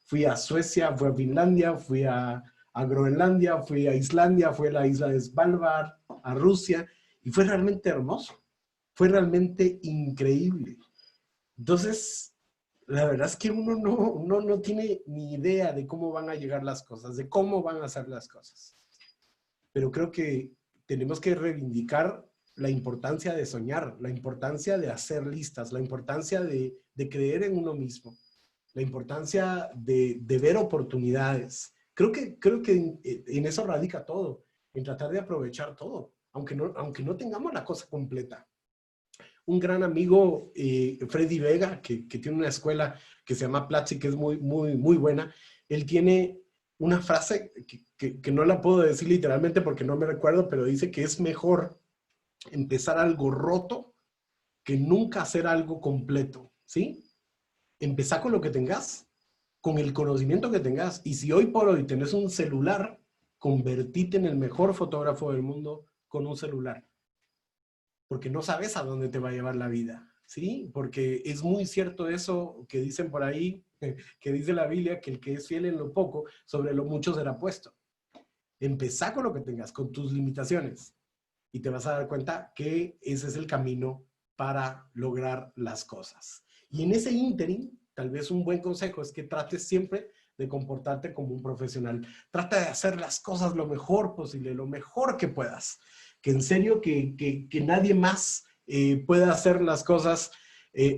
Fui a Suecia, fui a Finlandia, fui a Groenlandia, fui a Islandia, fui a la isla de Svalbard, a Rusia, y fue realmente hermoso. Fue realmente increíble. Entonces, la verdad es que uno no tiene ni idea de cómo van a llegar las cosas, de cómo van a ser las cosas. Pero creo que tenemos que reivindicar la importancia de soñar, la importancia de hacer listas, la importancia de creer en uno mismo, la importancia de ver oportunidades. Creo que en eso radica todo, en tratar de aprovechar todo, aunque no tengamos la cosa completa. Un gran amigo, Freddy Vega, que tiene una escuela que se llama Platzi, que es muy, muy, muy buena. Él tiene una frase que no la puedo decir literalmente porque no me recuerdo, pero dice que es mejor empezar algo roto que nunca hacer algo completo, ¿sí? Empezar con lo que tengas, con el conocimiento que tengas. Y si hoy por hoy tenés un celular, convertite en el mejor fotógrafo del mundo con un celular, porque no sabes a dónde te va a llevar la vida, ¿sí? Porque es muy cierto eso que dicen por ahí, que dice la Biblia, que el que es fiel en lo poco, sobre lo mucho será puesto. Empezá con lo que tengas, con tus limitaciones, y te vas a dar cuenta que ese es el camino para lograr las cosas. Y en ese ínterin, tal vez un buen consejo es que trates siempre de comportarte como un profesional. Trata de hacer las cosas lo mejor posible, lo mejor que puedas. Que en serio, que nadie más pueda hacer las cosas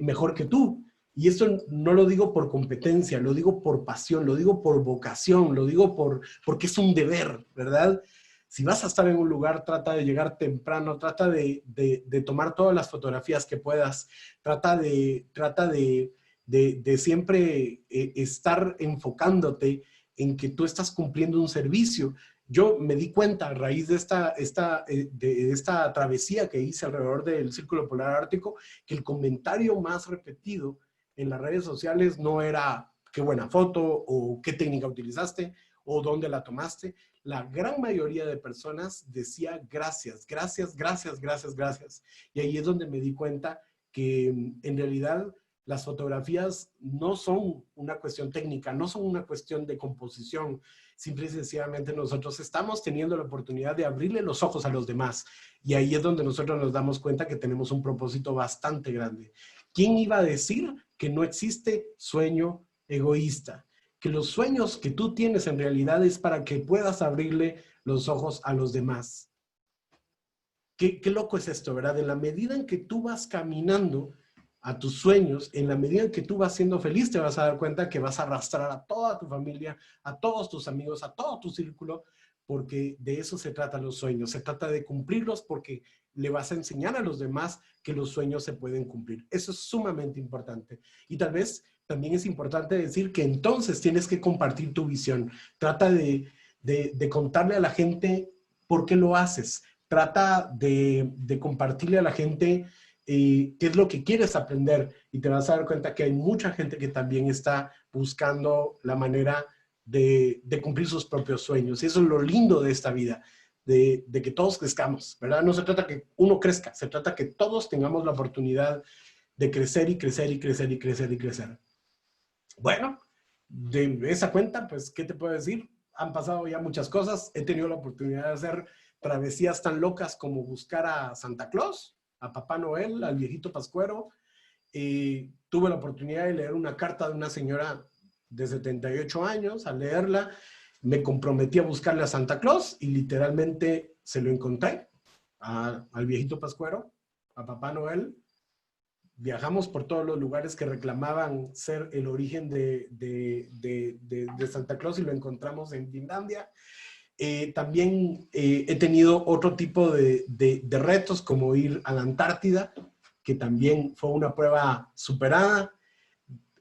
mejor que tú. Y esto no lo digo por competencia, lo digo por pasión, lo digo por vocación, lo digo porque es un deber, ¿verdad? Si vas a estar en un lugar, trata de llegar temprano, trata de tomar todas las fotografías que puedas, trata de siempre estar enfocándote en que tú estás cumpliendo un servicio. Yo me di cuenta a raíz de esta travesía que hice alrededor del Círculo Polar Ártico, que el comentario más repetido en las redes sociales no era qué buena foto o qué técnica utilizaste o dónde la tomaste. La gran mayoría de personas decía gracias, gracias, gracias, gracias, gracias. Y ahí es donde me di cuenta que en realidad las fotografías no son una cuestión técnica, no son una cuestión de composición. Simple y sencillamente nosotros estamos teniendo la oportunidad de abrirle los ojos a los demás. Y ahí es donde nosotros nos damos cuenta que tenemos un propósito bastante grande. ¿Quién iba a decir que no existe sueño egoísta? Que los sueños que tú tienes en realidad es para que puedas abrirle los ojos a los demás. Qué loco es esto, ¿verdad? En la medida en que tú vas caminando a tus sueños, en la medida en que tú vas siendo feliz, te vas a dar cuenta que vas a arrastrar a toda tu familia, a todos tus amigos, a todo tu círculo, porque de eso se trata los sueños. Se trata de cumplirlos porque le vas a enseñar a los demás que los sueños se pueden cumplir. Eso es sumamente importante. Y tal vez también es importante decir que entonces tienes que compartir tu visión. Trata de contarle a la gente por qué lo haces. Trata de compartirle a la gente qué es lo que quieres aprender y te vas a dar cuenta que hay mucha gente que también está buscando la manera de cumplir sus propios sueños. Y eso es lo lindo de esta vida, de que todos crezcamos, ¿verdad? No se trata que uno crezca, se trata que todos tengamos la oportunidad de crecer y crecer y crecer y crecer y crecer. Bueno, de esa cuenta, pues, ¿qué te puedo decir? Han pasado ya muchas cosas. He tenido la oportunidad de hacer travesías tan locas como buscar a Santa Claus, a Papá Noel, al viejito Pascuero. Tuve la oportunidad de leer una carta de una señora de 78 años. Al leerla, me comprometí a buscarle a Santa Claus y literalmente se lo encontré al viejito Pascuero, a Papá Noel. Viajamos por todos los lugares que reclamaban ser el origen de Santa Claus y lo encontramos en Finlandia. También he tenido otro tipo de retos como ir a la Antártida, que también fue una prueba superada.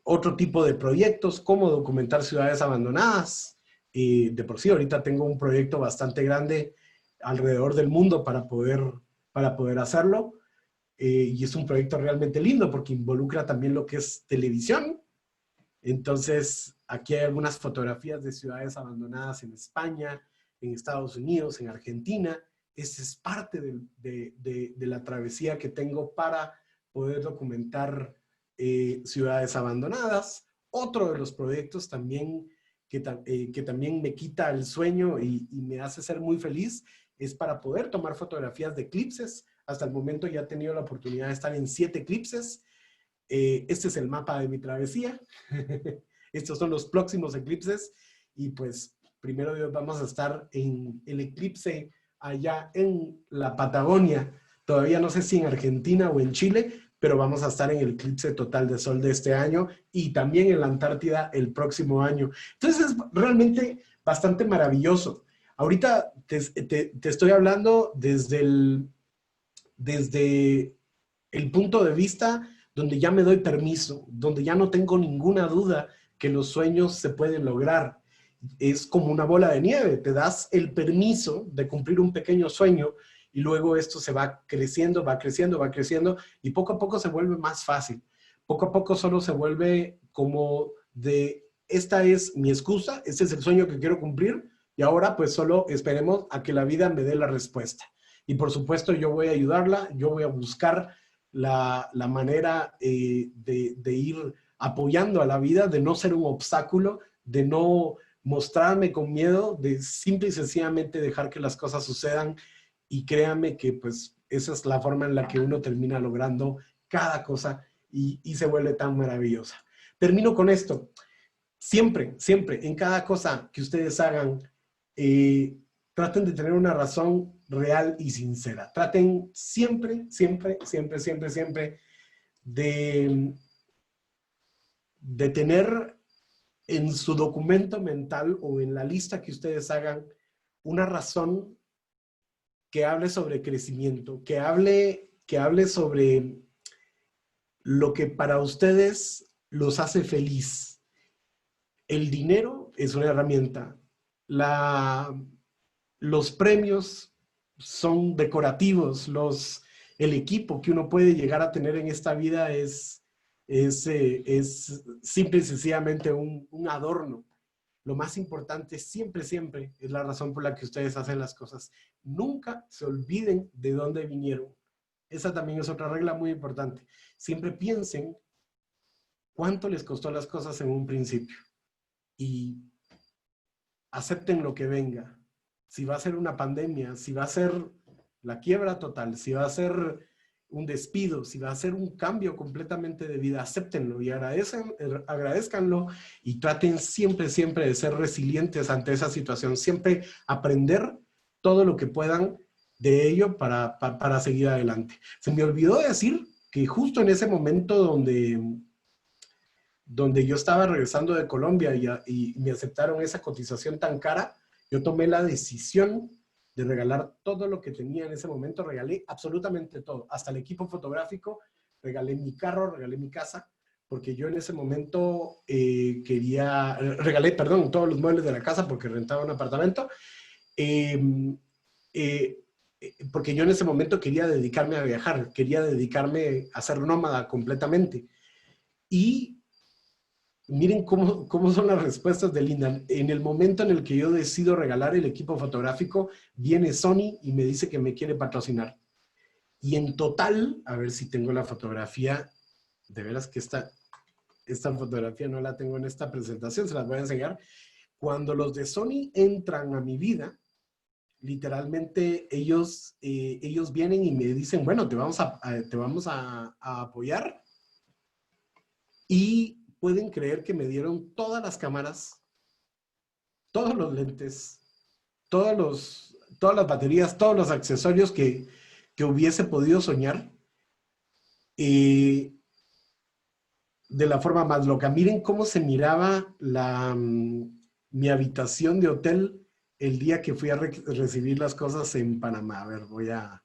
Otro tipo de proyectos como documentar ciudades abandonadas. De por sí, ahorita tengo un proyecto bastante grande alrededor del mundo para poder hacerlo. Y es un proyecto realmente lindo porque involucra también lo que es televisión. Entonces, aquí hay algunas fotografías de ciudades abandonadas en España, en Estados Unidos, en Argentina. Esa es parte de la travesía que tengo para poder documentar ciudades abandonadas. Otro de los proyectos también que también me quita el sueño y me hace ser muy feliz es para poder tomar fotografías de eclipses. Hasta el momento ya he tenido la oportunidad de estar en 7 eclipses. Este es el mapa de mi travesía. Estos son los próximos eclipses. Y pues, primero Dios, vamos a estar en el eclipse allá en la Patagonia. Todavía no sé si en Argentina o en Chile, pero vamos a estar en el eclipse total de sol de este año y también en la Antártida el próximo año. Entonces es realmente bastante maravilloso. Ahorita te estoy hablando desde el punto de vista donde ya me doy permiso, donde ya no tengo ninguna duda que los sueños se pueden lograr. Es como una bola de nieve, te das el permiso de cumplir un pequeño sueño y luego esto se va creciendo, va creciendo, va creciendo y poco a poco se vuelve más fácil. Poco a poco solo se vuelve como de, esta es mi excusa, este es el sueño que quiero cumplir y ahora pues solo esperemos a que la vida me dé la respuesta. Y por supuesto yo voy a ayudarla, yo voy a buscar la manera de ir apoyando a la vida, de no ser un obstáculo, de no mostrarme con miedo, de simple y sencillamente dejar que las cosas sucedan y créanme que pues esa es la forma en la que uno termina logrando cada cosa y se vuelve tan maravillosa. Termino con esto. Siempre, siempre, en cada cosa que ustedes hagan, traten de tener una razón real y sincera. Traten siempre, siempre, siempre, siempre, siempre de tener en su documento mental o en la lista que ustedes hagan una razón que hable sobre crecimiento, que hable sobre lo que para ustedes los hace feliz. El dinero es una herramienta. Los premios son decorativos. El equipo que uno puede llegar a tener en esta vida es simple y sencillamente un adorno. Lo más importante siempre, siempre es la razón por la que ustedes hacen las cosas. Nunca se olviden de dónde vinieron. Esa también es otra regla muy importante. Siempre piensen cuánto les costó las cosas en un principio. Y acepten lo que venga. Si va a ser una pandemia, si va a ser la quiebra total, si va a ser un despido, si va a ser un cambio completamente de vida, acéptenlo y agradezcanlo y traten siempre, siempre de ser resilientes ante esa situación. Siempre aprender todo lo que puedan de ello para seguir adelante. Se me olvidó decir que justo en ese momento donde yo estaba regresando de Colombia y me aceptaron esa cotización tan cara, yo tomé la decisión de regalar todo lo que tenía en ese momento. Regalé absolutamente todo, hasta el equipo fotográfico, regalé mi carro, regalé mi casa, porque yo en ese momento regalé, perdón, todos los muebles de la casa porque rentaba un apartamento, porque yo en ese momento quería dedicarme a viajar, quería dedicarme a ser nómada completamente. Y miren cómo son las respuestas de Linda. En el momento en el que yo decido regalar el equipo fotográfico, viene Sony y me dice que me quiere patrocinar. Y en total, a ver si tengo la fotografía, de veras que esta fotografía no la tengo en esta presentación, se las voy a enseñar. Cuando los de Sony entran a mi vida, literalmente ellos vienen y me dicen, bueno, te vamos a apoyar. Y pueden creer que me dieron todas las cámaras, todos los lentes, todas las baterías, todos los accesorios que hubiese podido soñar, de la forma más loca. Miren cómo se miraba mi habitación de hotel el día que fui a recibir las cosas en Panamá. A ver, voy a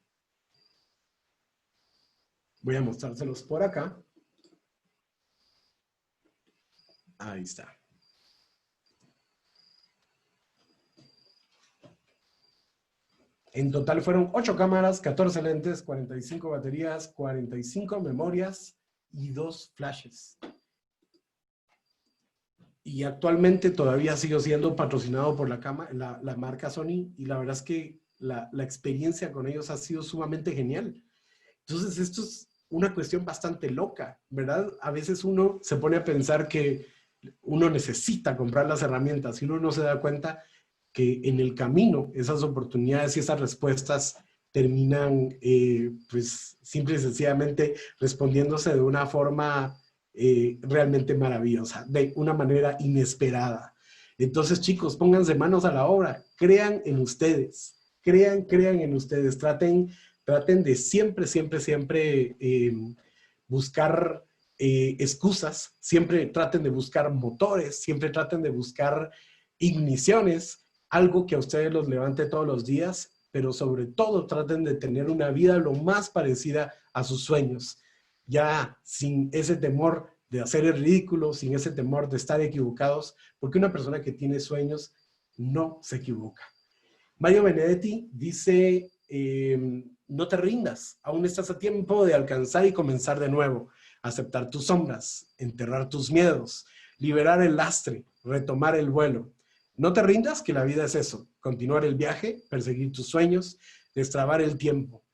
mostrárselos por acá. Ahí está. En total fueron 8 cámaras, 14 lentes, 45 baterías, 45 memorias y 2 flashes. Y actualmente todavía sigo siendo patrocinado por la marca Sony, y la verdad es que la experiencia con ellos ha sido sumamente genial. Entonces esto es una cuestión bastante loca, ¿verdad? A veces uno se pone a pensar que uno necesita comprar las herramientas y uno no se da cuenta que en el camino esas oportunidades y esas respuestas terminan pues simple y sencillamente respondiéndose de una forma realmente maravillosa, de una manera inesperada. Entonces, chicos, pónganse manos a la obra, crean en ustedes, crean en ustedes, traten de siempre buscar excusas, siempre traten de buscar motores, siempre traten de buscar igniciones, algo que a ustedes los levante todos los días, pero sobre todo traten de tener una vida lo más parecida a sus sueños, ya sin ese temor de hacer el ridículo, sin ese temor de estar equivocados, porque una persona que tiene sueños no se equivoca. Mario Benedetti dice, no te rindas, aún estás a tiempo de alcanzar y comenzar de nuevo, aceptar tus sombras, enterrar tus miedos, liberar el lastre, retomar el vuelo. No te rindas, que la vida es eso, continuar el viaje, perseguir tus sueños, destrabar el tiempo,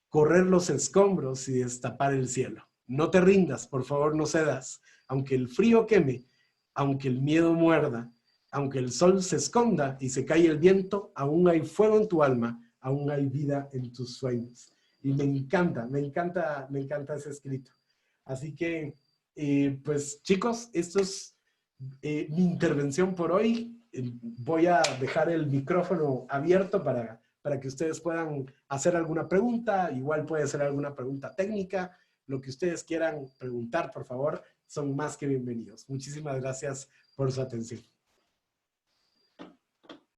correr los escombros y destapar el cielo. No te rindas, por favor, no cedas, aunque el frío queme, aunque el miedo muerda, aunque el sol se esconda y se cae el viento, aún hay fuego en tu alma, aún hay vida en tus sueños. Y me encanta ese escrito. Así que, pues chicos, esto es mi intervención por hoy. Voy a dejar el micrófono abierto para que ustedes puedan hacer alguna pregunta. Igual puede ser alguna pregunta técnica. Lo que ustedes quieran preguntar, por favor, son más que bienvenidos. Muchísimas gracias por su atención.